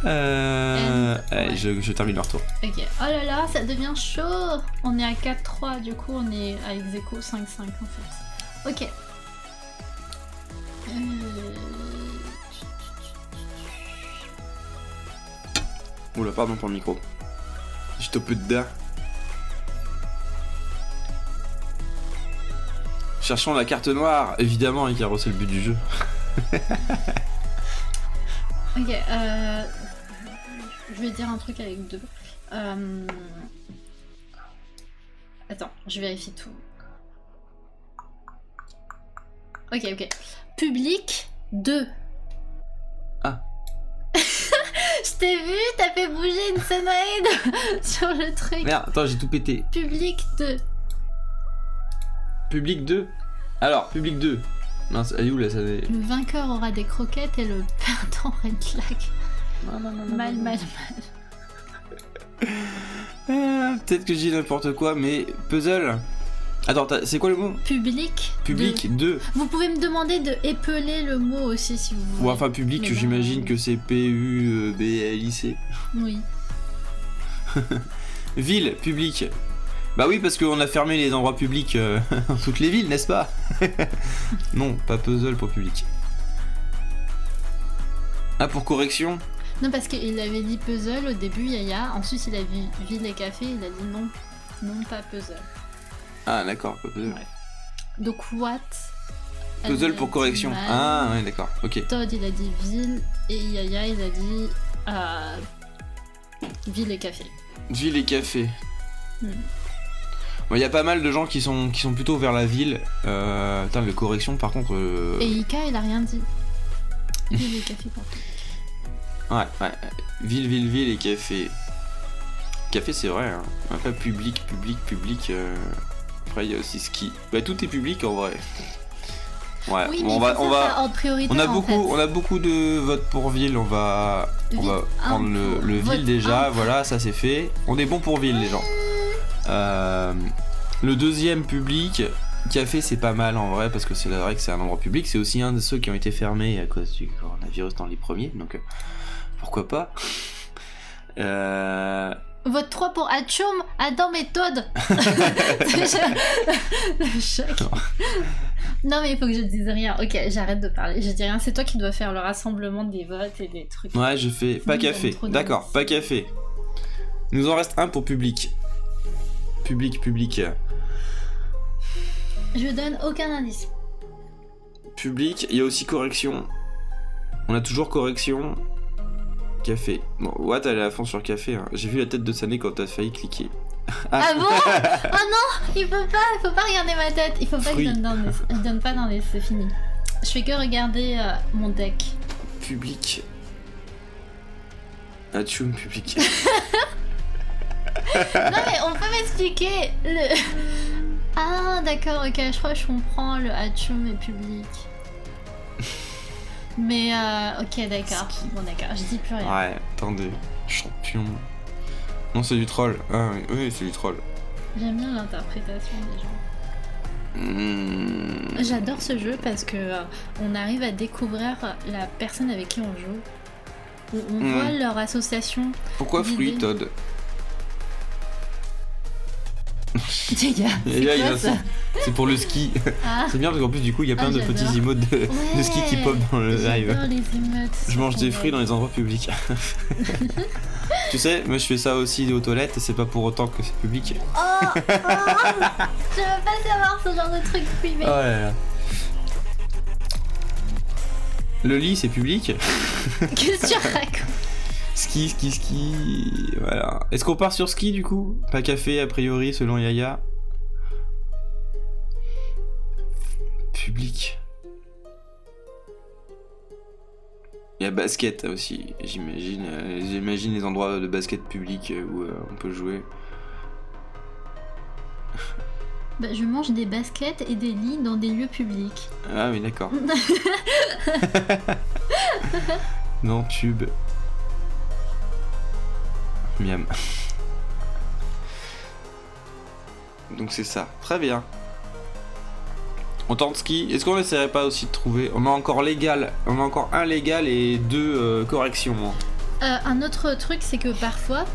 Allez, je termine leur tour. Ok. Oh là là, ça devient chaud. On est à 4-3, du coup, on est à ex-aequo 5-5 en fait. Ok. Oula, pardon pour le micro. J'étais au peu dedans. Cherchons la carte noire, évidemment, Icaro, c'est le but du jeu. Ok, je vais dire un truc avec 2. Attends, je vérifie tout. Ok. Public 2. Ah. Je t'ai vu, t'as fait bouger une scène sur le truc. Merde, attends, j'ai tout pété. Public 2. Public 2. Alors, public 2. Mince, elle est où là ça est... Le vainqueur aura des croquettes et le perdant red flag. Non. Mal. Peut-être que je dis n'importe quoi, mais puzzle. Attends, c'est quoi le mot? Public 2. Vous pouvez me demander de épeler le mot aussi si vous voulez. Ou enfin public, Mais j'imagine que c'est P-U-B-L-I-C. Oui. Ville, public. Bah oui, parce qu'on a fermé les endroits publics dans toutes les villes, n'est-ce pas? Non, pas puzzle pour public. Ah, pour correction? Non, parce qu'il avait dit puzzle au début, Yaya. Ensuite, il a vu ville et café, il a dit non. Non, pas puzzle. Ah, d'accord, pas puzzle. Ouais. Donc, what? Puzzle pour correction. Mal. Ah, ouais, d'accord, ok. Todd, il a dit ville. Et Yaya, il a dit ville et café. Ville et café. Bon, y a pas mal de gens qui sont plutôt vers la ville. Putain, les corrections, par contre... Et Ika, il a rien dit. Ville et café, par contre. Ouais. Ville et café. Café, c'est vrai. Hein. Après, public. Après, il y a aussi ski. Bah, tout est public en vrai. Ouais, oui, on mais va. En priorité, On a beaucoup de votes pour ville. On va prendre le ville déjà. Voilà, ça c'est fait. On est bon pour ville, les gens. Le deuxième public. Café, c'est pas mal en vrai parce que c'est vrai que c'est un endroit public. C'est aussi un de ceux qui ont été fermés à cause du coronavirus dans les premiers. Donc pourquoi pas. Vote 3 pour Atchoum, Adam et Todd. Le choc. Non mais il faut que je dise rien. Ok, j'arrête de parler. Je dis rien. C'est toi qui dois faire le rassemblement des votes et des trucs. Ouais, je fais pas café. D'accord, pas café. Il nous en reste un pour public. Public. Je donne aucun indice. Public, il y a aussi correction. On a toujours correction. Café. Bon, Watt elle est à fond sur café. Hein. J'ai vu la tête de Sané quand t'as failli cliquer. Ah bon? Oh non, il faut pas regarder ma tête. Il faut pas que je donne d'indice. Je donne pas d'indice, c'est fini. Je fais que regarder mon deck. Public. Atchoum, public. Non mais on peut m'expliquer le... Ah d'accord, ok, je crois que je comprends le Atchoum et public. Mais ok, d'accord. Bon d'accord, je dis plus rien. Ouais, attendez. Champion. Non, c'est du troll. Ah oui, c'est du troll. J'aime bien l'interprétation des gens. J'adore ce jeu parce que on arrive à découvrir la personne avec qui on joue. On voit leur association. Pourquoi fruit, Todd? Yaya, Yaya, c'est quoi ça? C'est pour le ski. Ah. C'est bien parce qu'en plus du coup il y a plein de j'adore. petits emotes de ski qui pop dans le live. J'adore les emotes. Je mange des fruits dans les endroits publics. Tu sais, moi je fais ça aussi aux toilettes et c'est pas pour autant que c'est public. Oh, je veux pas savoir ce genre de truc privé. Oh là là. Le lit c'est public. Qu'est-ce que tu racontes? Ski. Voilà. Est-ce qu'on part sur ski du coup? Pas café a priori selon Yaya. Public. Il y a basket aussi, j'imagine. J'imagine les endroits de basket public où on peut jouer. Bah, je mange des baskets et des lits dans des lieux publics. Ah oui, d'accord. Non, tube. Miam. Donc c'est ça. Très bien. On tente ski. Est-ce qu'on essaierait pas aussi de trouver... On a encore légal. On a encore un légal et deux corrections. Un autre truc, c'est que parfois,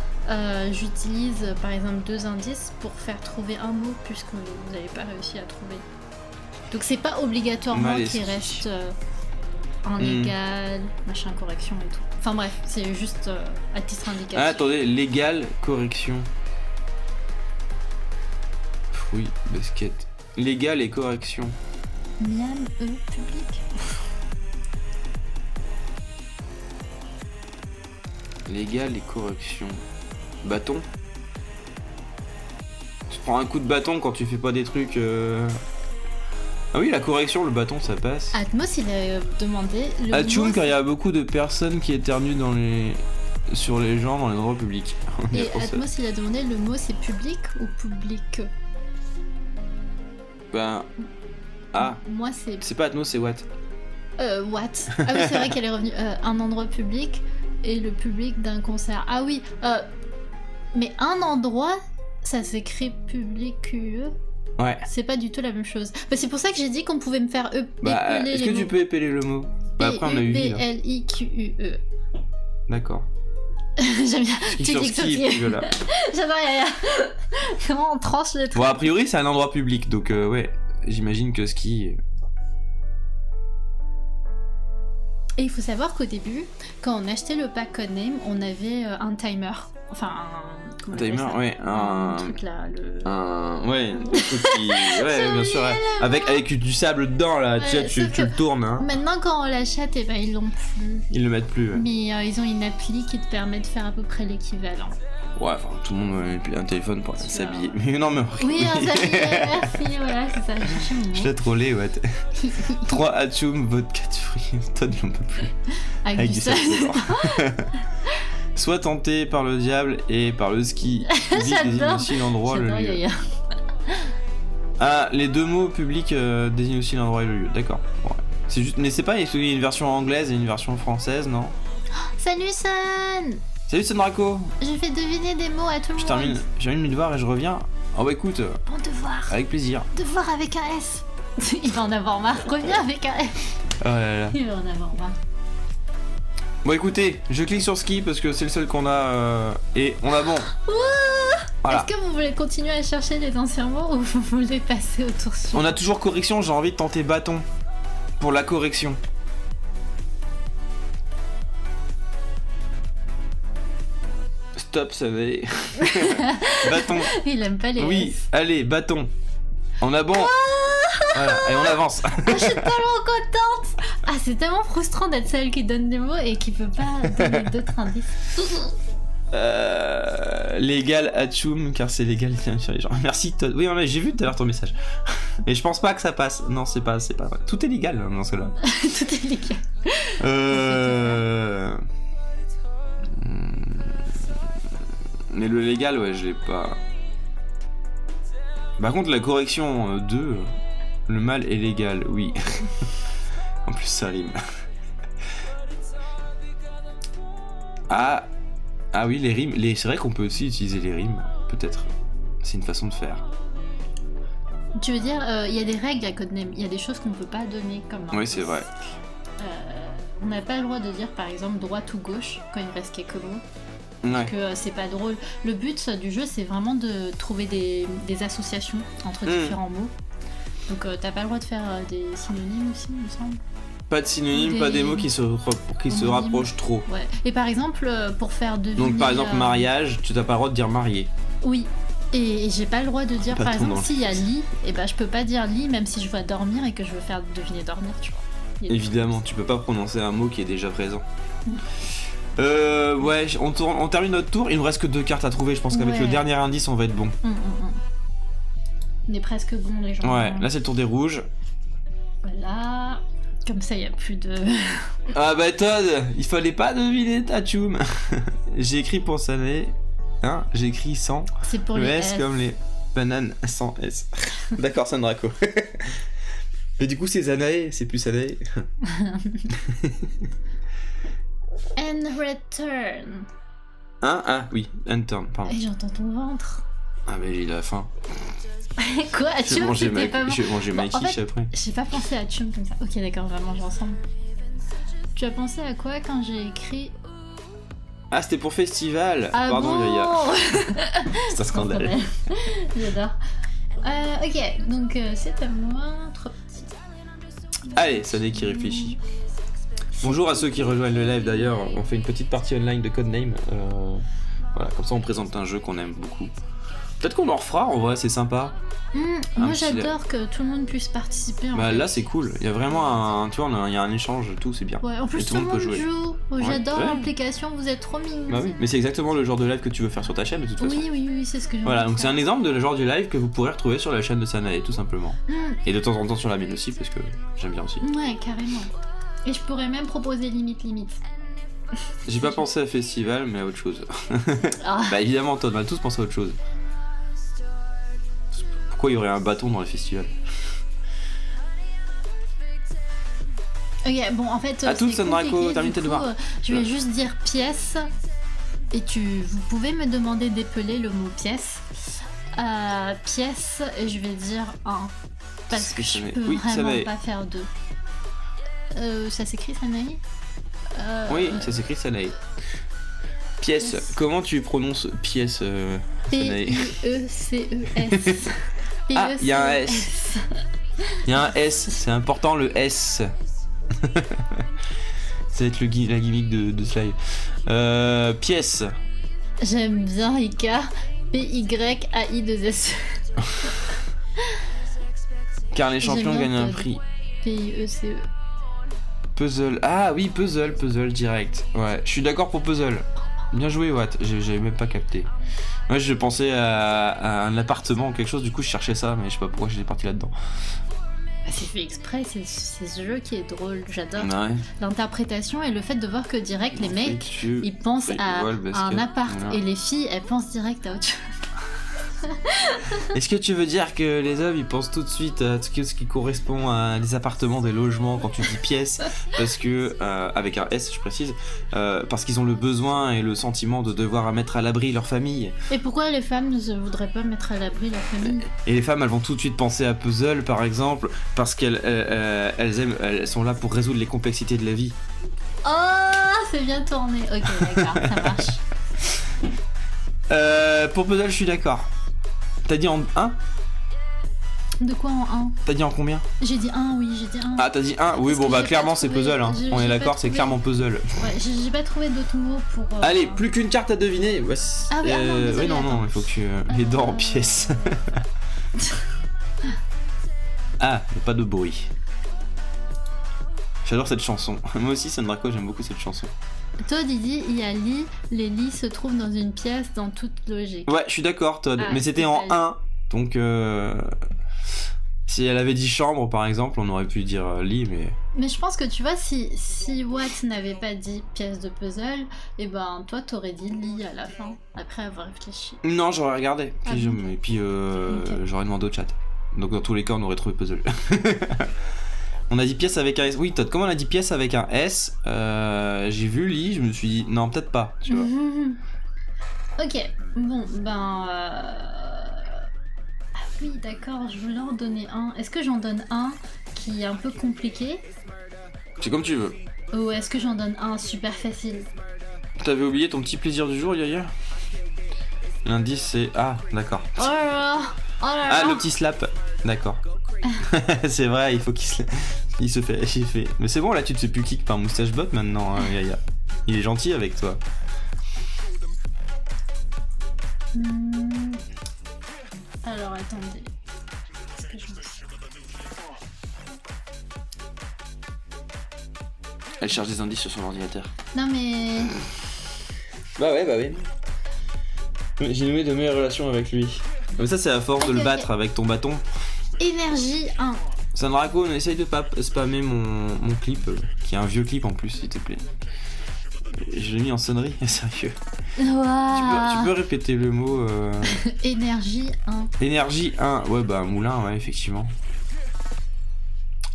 j'utilise par exemple 2 indices pour faire trouver un mot puisque vous n'avez pas réussi à trouver. Donc c'est pas obligatoirement qu'il reste un légal, machin, correction et tout. Enfin bref, c'est juste à titre indicatif. Ah, attendez, légal, correction. Fruits, basket. Légal et correction. Miam, public. Légal et correction. Bâton. Tu prends un coup de bâton quand tu fais pas des trucs... Ah oui, la correction, le bâton, ça passe. Atmos, il a demandé... Atchoum, car il y a beaucoup de personnes qui éternuent sur les gens dans les endroits publics. Et Atmos, il a demandé le mot, c'est public ou public? Ben... Ah, moi c'est... C'est pas Atmos, c'est What? What? Ah oui, c'est vrai qu'elle est revenue. Un endroit public et le public d'un concert. Ah oui, mais un endroit, ça s'écrit public QE. Ouais. C'est pas du tout la même chose. Bah, c'est pour ça que j'ai dit qu'on pouvait me faire Bah, épeler est-ce les que tu mots. peux épeler le mot? Bah après on a eu vie, là. P-L-I-Q-U-E. D'accord. J'aime bien. Ski Tu sur dis que ski, et puis voilà. J'adore Yaya. Comment on tranche les trucs. Bon, a priori c'est un endroit public, donc ouais, j'imagine que ski... Et il faut savoir qu'au début, quand on achetait le pack Codename, on avait un timer. Enfin, comment on appelle Timer, ça, ouais, un truc là, ouais, un truc qui... Ouais, bien sûr, avec du sable dedans, là, tu sais, tu le tournes, hein. Maintenant, quand on l'achète, eh ben, ils l'ont plus. Ils le mettent plus, ouais. Mais ils ont une appli qui te permet de faire à peu près l'équivalent. Ouais, enfin, tout le monde a un téléphone pour s'habiller. Mais non, mais... Oui, s'habiller, merci, voilà, c'est ça, j'ai cherché mon mot. Je l'ai trollé, ouais. 3 Atchoum, vodka de fruits, Todd, j'en peux plus. Avec du sable. Soit tenté par le diable et par le ski. Désigne aussi l'endroit, le lieu. Yaya. Ah, les deux mots publics désignent aussi l'endroit et le lieu, d'accord. Ouais. C'est juste, mais c'est pas, il y a une version anglaise et une version française, non? Salut Sun. Salut Sondraco. Je fais deviner des mots à tout le monde. Je termine mes devoirs et je reviens. Oh bah écoute. Bon devoir. Avec plaisir. Devoir avec un S. Il va en avoir marre. Reviens avec un S. Oh là là. Il va en avoir marre. Bon écoutez, je clique sur ski parce que c'est le seul qu'on a et on a bon. Voilà. Est-ce que vous voulez continuer à chercher les anciens mots ou vous voulez passer au tour suivant? On a toujours correction, j'ai envie de tenter bâton pour la correction. Stop, ça va aller. Bâton. Il aime pas les Oui, S. allez, bâton. On a bon. Voilà, et on avance. Je suis tellement contente. Ah, c'est tellement frustrant d'être celle qui donne des mots et qui peut pas donner d'autres indices. Légal Atchoum, car c'est légal sur les gens. Merci Todd. Oui, j'ai vu tout à l'heure ton message. Mais je pense pas que ça passe. Non, c'est pas vrai. Tout est légal dans ce cas-là. Tout est légal. Mais le légal, ouais, je l'ai pas. Par contre, la correction 2, le mal est légal, oui. En plus, ça rime. Ah oui, les rimes. C'est vrai qu'on peut aussi utiliser les rimes, peut-être. C'est une façon de faire. Tu veux dire, il y a des règles à Codename. Il y a des choses qu'on peut pas donner comme Oui, c'est vrai. On n'a pas le droit de dire, par exemple, droite ou gauche quand il reste quelques mots. Parce que c'est pas drôle. Le but du jeu, c'est vraiment de trouver des associations entre différents mots. Donc t'as pas le droit de faire des synonymes aussi, il me semble. Pas de synonymes, pas des mots qui se rapprochent trop. Ouais. Et par exemple, pour faire deviner... Donc par exemple, mariage, tu n'as pas le droit de dire marié. Oui. Et j'ai pas le droit de dire, par exemple, s'il y a lit, et ben je peux pas dire lit même si je veux dormir et que je veux faire deviner dormir, tu vois. Évidemment, tu peux pas prononcer un mot qui est déjà présent. Ouais, on termine notre tour, il nous reste que 2 cartes à trouver, je pense qu'avec le dernier indice on va être bon. On est presque bon les gens. Ouais, là c'est le tour des rouges. Voilà, comme ça il y a plus de... Ah bah Todd, il fallait pas deviner ta tchoum. J'ai écrit pour Sanae, hein, j'ai écrit sans c'est pour le les S comme les bananes sans S. D'accord, Sandraco. Mais du coup c'est Sanae, c'est plus Sanae. And return. Hein? Ah oui, and turn, pardon. Et j'entends ton ventre. Ah bah j'ai la faim. Quoi? Je vais manger ma quiche après. J'ai pas pensé à Tchoum comme ça. Ok d'accord, on va manger ensemble. Tu as pensé à quoi quand j'ai écrit... Ah c'était pour festival. Ah pardon bon Yaya. C'est un scandale. J'adore. Ok, donc c'est à moi. Trop petit. Allez, Sanae qui réfléchit. Bonjour à ceux qui rejoignent le live d'ailleurs, on fait une petite partie online de Codename. Voilà, comme ça on présente un jeu qu'on aime beaucoup. Peut-être qu'on en refera, en vrai c'est sympa. Moi j'adore que tout le monde puisse participer. Bah là c'est cool, il y a vraiment un... Tu vois, il y a un échange, tout, c'est bien. Ouais, en plus tout le monde joue. J'adore l'implication, vous êtes trop mignons. Bah oui, mais c'est exactement le genre de live que tu veux faire sur ta chaîne de toute façon. Oui, c'est ce que je veux. Voilà, donc c'est un exemple de le genre du live que vous pourrez retrouver sur la chaîne de Sanae, tout simplement. Et de temps en temps sur la mienne aussi, parce que j'aime bien aussi. Ouais, carrément. Et je pourrais même proposer limite. J'ai pas pensé à festival, mais à autre chose. Bah évidemment, Todd, on va tous penser à autre chose. Pourquoi il y aurait un bâton dans les festivals? Ok, bon, en fait, à tous, Sandraco, termine tes devoirs. Je vais juste dire pièce, et vous pouvez me demander d'épeler le mot pièce. Pièce, et je vais dire 1. Parce que je peux vraiment pas faire 2. Ça s'écrit Sanae? Oui, ça s'écrit Sanae. Pièce, comment tu prononces pièce P-I-E-C-E-S. Ah, il y a un S. Il y a un S, c'est important le S. Ça va être la gimmick de ce live. Pièce. J'aime bien Ika. P-Y-A-I-2-S. Car les champions gagnent un prix. P-I-E-C-E. Puzzle. Ah oui, puzzle direct. Ouais, je suis d'accord pour puzzle. Bien joué, Watt. J'avais même pas capté. Moi, je pensais à un appartement ou quelque chose, du coup, je cherchais ça, mais je sais pas pourquoi j'étais parti là-dedans. C'est fait exprès, c'est ce jeu qui est drôle, j'adore. Ouais. L'interprétation et le fait de voir que direct, les mecs, ils pensent à un appart, et les filles, elles pensent direct à autre chose. Est-ce que tu veux dire que les hommes ils pensent tout de suite à ce qui correspond à des appartements, des logements quand tu dis pièces, parce que avec un S je précise, parce qu'ils ont le besoin et le sentiment de devoir mettre à l'abri leur famille. Et pourquoi les femmes ne voudraient pas mettre à l'abri leur famille? Et les femmes elles vont tout de suite penser à puzzle par exemple, parce qu'elles sont là pour résoudre les complexités de la vie. Oh, c'est bien tourné. Ok, d'accord, ça marche. Pour puzzle je suis d'accord. T'as dit en 1? De quoi en 1? T'as dit en combien? J'ai dit 1, oui, j'ai dit 1. Ah, t'as dit 1? Oui, bon, bah clairement c'est puzzle, hein. On est d'accord, c'est clairement puzzle. Ouais, j'ai pas trouvé d'autres mots pour. Allez, plus qu'une carte à deviner. Ouais, ah oui, désolé, non, il faut que les dents en pièces. Ah, y a pas de bruit. J'adore cette chanson. Moi aussi, Sandraco, j'aime beaucoup cette chanson. Todd il dit il y a lit, les lits se trouvent dans une pièce dans toute logique. Ouais, je suis d'accord Todd, mais c'était en 1, donc si elle avait dit chambre par exemple, on aurait pu dire lit, mais... Mais je pense que tu vois, si Watt n'avait pas dit pièce de puzzle, et ben toi t'aurais dit lit à la fin, après avoir réfléchi. Non, j'aurais regardé, et puis j'aurais demandé au chat. Donc dans tous les cas on aurait trouvé puzzle. On a dit pièce avec un S. Oui, Todd, comme on a dit pièce avec un S, j'ai vu lit, je me suis dit non, peut-être pas, tu vois. Ok, bon, ben. Ah oui, d'accord, je voulais en donner un. Est-ce que j'en donne un qui est un peu compliqué? C'est comme tu veux. Ou est-ce que j'en donne un super facile? T'avais oublié ton petit plaisir du jour, Yaya? L'indice c'est... Ah, d'accord. Oh là là. Oh là là. Ah, le petit slap. D'accord. C'est vrai, il faut qu'il se... Il se fait... Mais c'est bon, là, tu te fais plus kick par Moustache Bot maintenant, hein, Yaya. Il est gentil avec toi. Alors, attendez. Qu'est-ce que je me suis... Elle cherche des indices sur son ordinateur. Non, mais... Bah ouais. J'ai noué de meilleures relations avec lui. Mais ça, c'est à force de le battre avec ton bâton. Énergie 1. Sandraco, on essaye de pas spammer mon clip, qui est un vieux clip en plus, s'il te plaît. Je l'ai mis en sonnerie, sérieux. Wow. Tu peux répéter le mot Énergie 1. Énergie 1. Ouais, bah moulin, ouais, effectivement.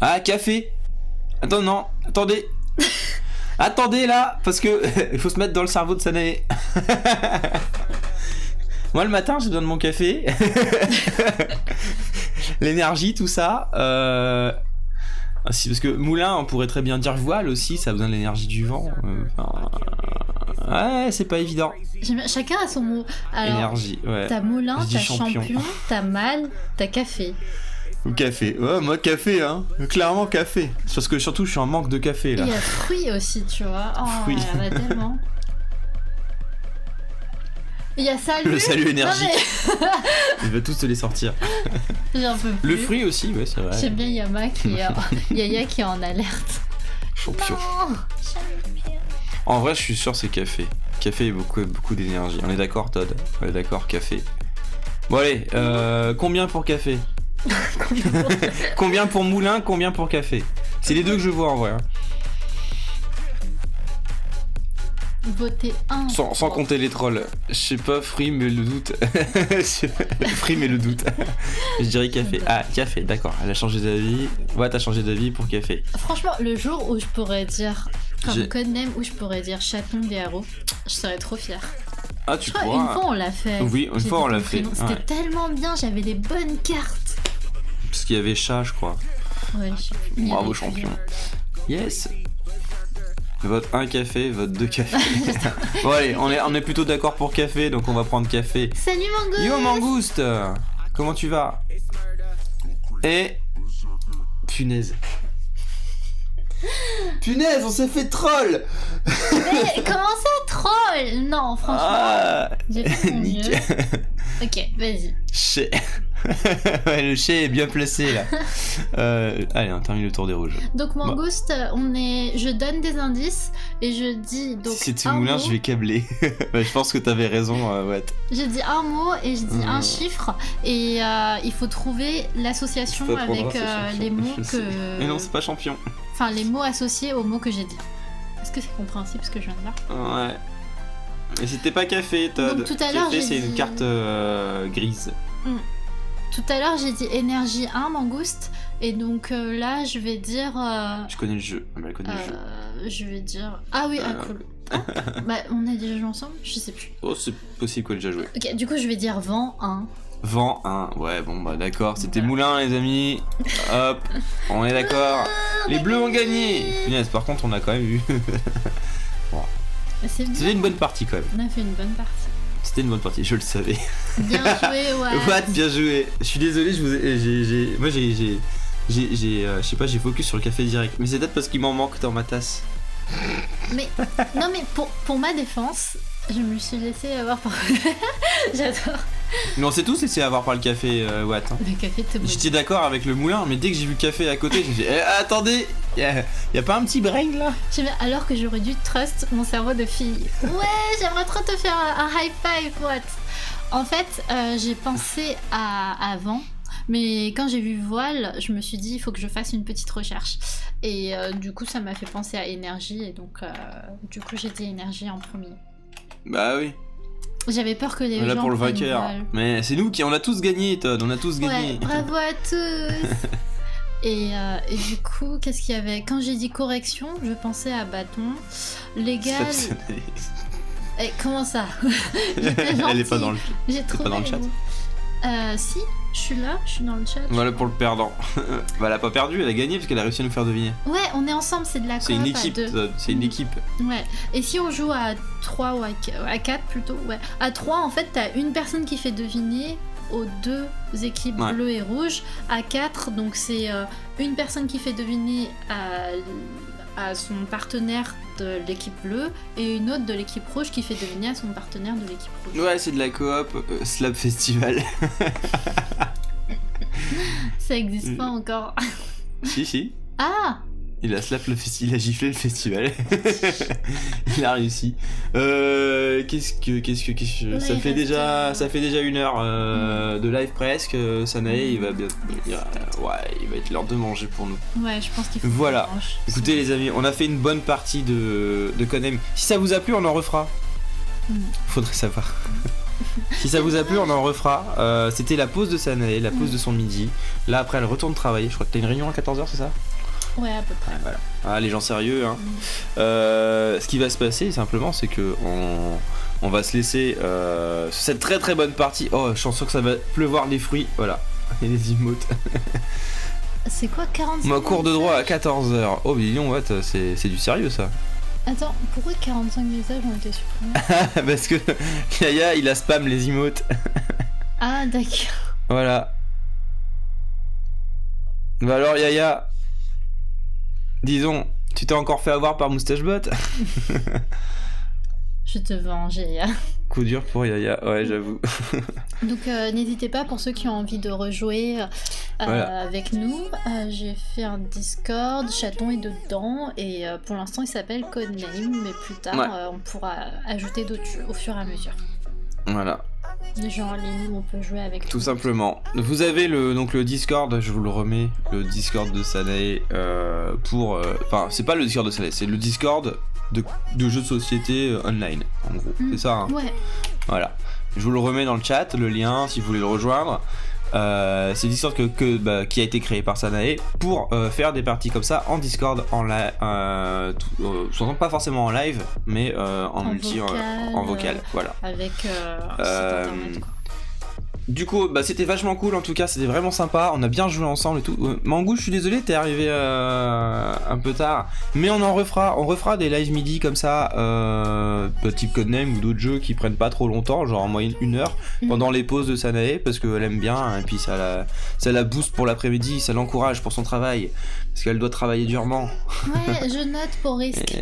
Ah, café. Attends, non, attendez. Attendez là, parce que il faut se mettre dans le cerveau de Sanae. Moi le matin j'ai besoin de mon café. L'énergie, tout ça. Si, parce que moulin, on pourrait très bien dire voile aussi, ça a besoin de l'énergie du vent. Ouais, c'est pas évident. Chacun a son mot. Alors, énergie, ouais. T'as moulin, t'as champion, t'as mal, t'as café. Ou café. Ouais, moi café, hein. Clairement café. C'est parce que surtout je suis en manque de café là. Il y a fruits aussi, tu vois. Oh, il y en a tellement. Il y a salut. Le salut énergique. Mais... Il veut tous te les sortir. J'en peux plus. Le fruit aussi, ouais, c'est vrai. J'aime bien Yaya qui est en alerte. Champion. Non, champion. En vrai, je suis sûr c'est café. Café et beaucoup d'énergie. On est d'accord, Todd? On est d'accord, café. Bon allez, combien pour café? Combien pour moulin, combien pour café? C'est les deux que je vois en vrai. Votez 1. Sans compter les trolls. Je sais pas, fruit mais le doute. Fruit mais le doute. Je dirais café. Ah, café, d'accord. Elle a changé d'avis. Ouais, t'as changé d'avis pour café. Franchement, le jour où je pourrais dire, comme codename, où je pourrais dire chaton des haros, je serais trop fière. Ah, tu crois? Une fois on l'a fait. Oui, une fois on l'a fait. C'était tellement bien, j'avais des bonnes cartes. Parce qu'il y avait chat, je crois. Ouais, bravo, champion. Yes. Vote 1 café, vote 2 café. Bon allez, on est plutôt d'accord pour café, donc on va prendre café. Salut Mangouste. Yo Mangouste. Comment tu vas? Et... Punaise. Punaise, on s'est fait troll. Mais comment ça troll? Non, franchement, j'ai fait mon mieux. Ok, vas-y. Chais. Ouais, le chais est bien placé là. Allez, on termine le tour des rouges. Donc Mangouste, je donne des indices et je dis donc. Si c'était moulin, je vais câbler. Ouais, je pense que t'avais raison, ouais. Je dis un mot et je dis un chiffre et il faut trouver l'association avec les mots que. Mais non, c'est pas champion. Enfin, les mots associés aux mots que j'ai dit. Est-ce que c'est compréhensible ce que je viens de dire? Ouais. Et c'était pas café, Todd. Donc, tout à l'heure, café, c'est dit... une carte grise. Tout à l'heure, j'ai dit énergie 1, Mangouste. Et donc là, je vais dire... Je connais le jeu. Elle connaît le jeu. Je vais dire... Ah oui, cool. Ah, bah, on a déjà joué ensemble? Je sais plus. Oh, c'est possible qu'on ait déjà joué. Ok, du coup, je vais dire vent 1. Vent 1. Ouais, bon, bah d'accord. C'était moulin, les amis. Hop. On est d'accord. Les bleus ont gagné. Yes, par contre, on a quand même eu... Bon. C'était une bonne partie quand même. On a fait une bonne partie. C'était une bonne partie, je le savais. Bien joué, ouais. What, bien joué. Je suis désolé, moi je sais pas, j'ai focus sur le café direct. Mais c'est peut-être parce qu'il m'en manque dans ma tasse. Mais non, mais pour ma défense, je me suis laissé avoir par. J'adore. Mais on sait tous laissé avoir par le café, Watt. Hein. Le café te. J'étais d'accord avec le moulin, mais dès que j'ai vu le café à côté, j'ai dit attendez, y a pas un petit brain là? Alors que j'aurais dû trust mon cerveau de fille. Ouais, j'aimerais trop te faire un high five, Watt. En fait, j'ai pensé à avant. Mais quand j'ai vu voile, je me suis dit il faut que je fasse une petite recherche. Et du coup, ça m'a fait penser à énergie. Et donc, du coup, j'ai dit énergie en premier. Bah oui. J'avais peur que les gens. Là pour le vainqueur. Voile. Mais c'est nous qui on a tous gagné, Todd. On a tous gagné. Ouais, bravo à tous. et du coup, qu'est-ce qu'il y avait? Quand j'ai dit correction, je pensais à bâton. Légal. Comment ça? Elle est pas dans le. J'ai trouvé pas dans le chat. Si. Je suis là, je suis dans le chat. Voilà pour le perdant. Bah, elle a pas perdu, elle a gagné parce qu'elle a réussi à nous faire deviner. Ouais, on est ensemble, c'est de la C'est coop une équipe, à 2. c'est une équipe. Ouais, et si on joue à 3 ou à 4 plutôt, ouais. À 3, en fait, t'as une personne qui fait deviner aux 2 équipes bleues et rouges. À 4, donc c'est une personne qui fait deviner à son partenaire de l'équipe bleue et une autre de l'équipe rouge qui fait deviner à son partenaire de l'équipe rouge. Ouais, c'est de la coop, Slap Festival. Ça existe pas encore. Si. Ah, il a giflé le festival. Il a réussi. Qu'est-ce que ça fait déjà 1 heure de live presque. Sanae, il va être l'heure de manger pour nous. Ouais, je pense qu'il faut. Voilà. Écoutez les amis, on a fait une bonne partie de Codename. Si ça vous a plu, on en refera. Faudrait savoir. Si ça vous a plu, on en refera. C'était la pause de Sanae, la pause de son midi. Là après, elle retourne travailler. Je crois que t'as une réunion à 14h, c'est ça ? Ouais, à peu près. Voilà. Ah, les gens sérieux, hein. Ce qui va se passer simplement, c'est que on va se laisser sur cette très très bonne partie. Oh, je suis sûr que ça va pleuvoir des fruits. Voilà. Et les emotes. C'est quoi 45 Ma cours de droit à 14h. Oh, mais dis donc, c'est du sérieux ça. Attends, pourquoi 45 messages ont été supprimés? Parce que Yaya il a spam les emotes. Ah, d'accord. Voilà. Bah alors Yaya, disons, tu t'es encore fait avoir par MoustacheBot. Je te venge, Yaya. Coup dur pour Yaya, ouais, j'avoue. Donc n'hésitez pas pour ceux qui ont envie de rejouer avec nous. J'ai fait un Discord, Chaton est dedans et pour l'instant il s'appelle Codename, mais plus tard on pourra ajouter d'autres jeux au fur et à mesure. Voilà. Des gens en ligne où on peut jouer avec tout simplement. Vous avez le Discord, je vous le remets, le Discord de Sanae enfin c'est pas le Discord de Sanae, c'est le Discord de jeux de société online en gros, c'est ça hein. Ouais. Voilà. Je vous le remets dans le chat, le lien si vous voulez le rejoindre. C'est le Discord qui a été créé par Sanae pour faire des parties comme ça en Discord, en live, pas forcément en live, mais en multi, en vocal, voilà. Avec site internet, quoi. Du coup, c'était vachement cool en tout cas, c'était vraiment sympa, on a bien joué ensemble et tout. Mangou, je suis désolé, t'es arrivé un peu tard, mais on refera des live midi comme ça, type Codename ou d'autres jeux qui prennent pas trop longtemps, genre en moyenne 1 heure, pendant les pauses de Sanae, parce qu'elle aime bien, et puis ça la booste pour l'après-midi, ça l'encourage pour son travail, parce qu'elle doit travailler durement. Ouais, je note pour Risk.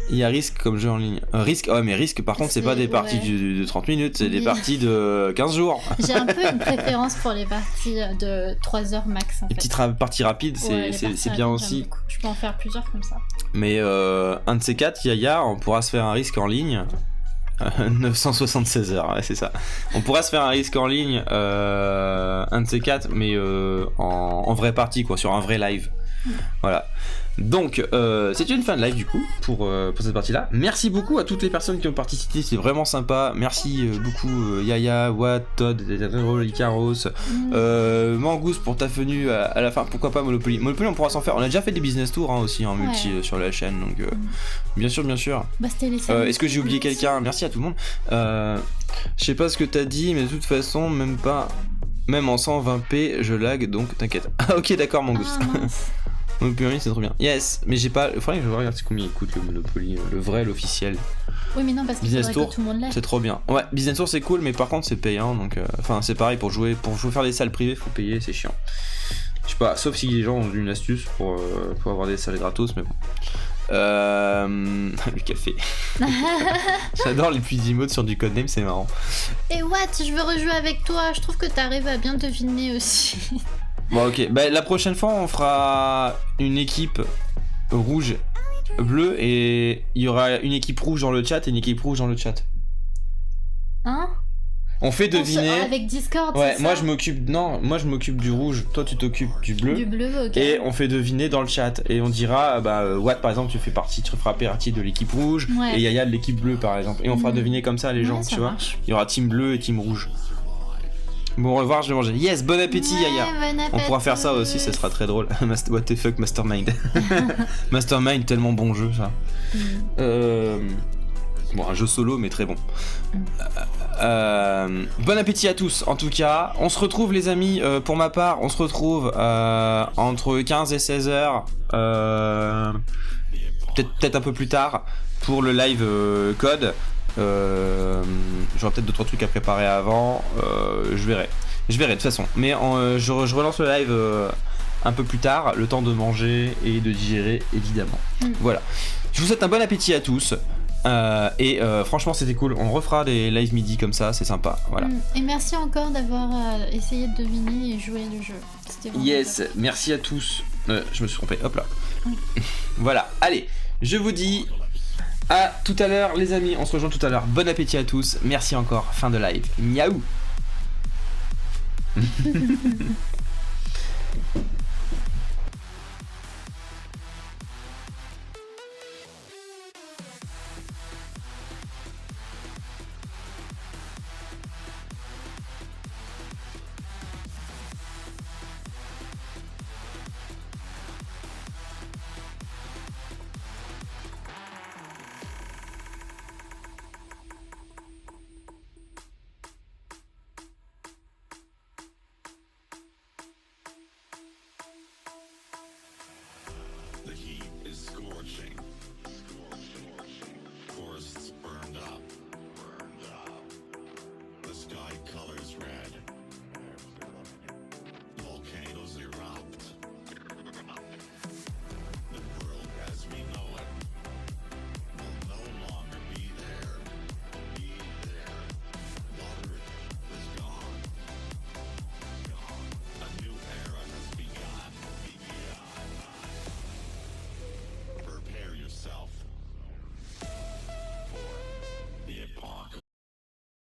Il y a Risk comme jeu en ligne. Risk, ouais, mais Risk par contre c'est pas des parties de 30 minutes, c'est des parties de 15 jours. J'ai un peu une préférence pour les parties de 3 heures max en fait. Les petites parties rapides, c'est bien aussi. Je peux en faire plusieurs comme ça. Mais un de ces 4, Yaya, on pourra se faire un Risk en ligne. 976 heures, ouais, c'est ça. On pourra se faire un Risk en ligne, un de ces 4, mais en vraie partie, quoi, sur un vrai live. Voilà. Donc c'est une fin de live du coup pour cette partie là. Merci beaucoup à toutes les personnes qui ont participé, c'est vraiment sympa. Merci beaucoup Yaya, Watt, Todd, Icaros, Mangous pour ta venue à la fin. Pourquoi pas Monopoly on pourra s'en faire. On a déjà fait des business tours aussi en multi sur la chaîne, donc bien sûr. Est-ce que j'ai oublié quelqu'un? Merci à tout le monde. Je sais pas ce que t'as dit, mais de toute façon même en 120p je lag, donc t'inquiète. Ah ok, d'accord Mangous. Monopoly c'est trop bien. Yes, mais j'ai pas. Il faudrait que je regarde combien il coûte le Monopoly, le vrai, l'officiel. Oui, mais non, parce qu'il faudrait que tout le monde l'ait. C'est trop bien. Ouais, Business Tour c'est cool, mais par contre c'est payant, donc. Enfin, c'est pareil pour jouer faire des salles privées, faut payer, c'est chiant. Je sais pas, sauf si les gens ont une astuce pour avoir des salles gratos, mais bon. Le café. J'adore les petits emotes sur du Codename, c'est marrant. Et Watt, je veux rejouer avec toi. Je trouve que t'arrives à bien deviner aussi. Bon ok, la prochaine fois on fera une équipe rouge, bleu et il y aura une équipe rouge dans le chat et une équipe rouge dans le chat. Hein? On fait deviner. Avec Discord. Ouais, moi je m'occupe du rouge, toi tu t'occupes du bleu. Du bleu, ok. Et on fait deviner dans le chat et on dira Watt par exemple tu feras partie de l'équipe rouge et Yaya de l'équipe bleue par exemple et on fera deviner comme ça les gens, tu vois. Il y aura team bleu et team rouge. Bon, au revoir, je vais manger. Yes, bon appétit, Yaya. Bon appétit. On pourra faire ça aussi, ça sera très drôle. What the fuck, Mastermind. Mastermind, tellement bon jeu, ça. Bon, un jeu solo, mais très bon. Bon appétit à tous, en tout cas. On se retrouve, les amis, pour ma part, on se retrouve entre 15 et 16 heures. Peut-être un peu plus tard, pour le live code. J'aurai peut-être 2-3 trucs à préparer avant. Je verrai de toute façon. Mais je relance le live un peu plus tard, le temps de manger et de digérer, évidemment. Voilà. Je vous souhaite un bon appétit à tous. Et franchement, c'était cool. On refera des live midi comme ça, c'est sympa. Voilà. Et merci encore d'avoir essayé de deviner et jouer le jeu. C'était vraiment top. Merci à tous. Je me suis trompé. Hop là. Voilà. Allez, je vous dis à tout à l'heure, les amis. On se rejoint tout à l'heure. Bon appétit à tous. Merci encore. Fin de live. Miaou. The heat is scorching.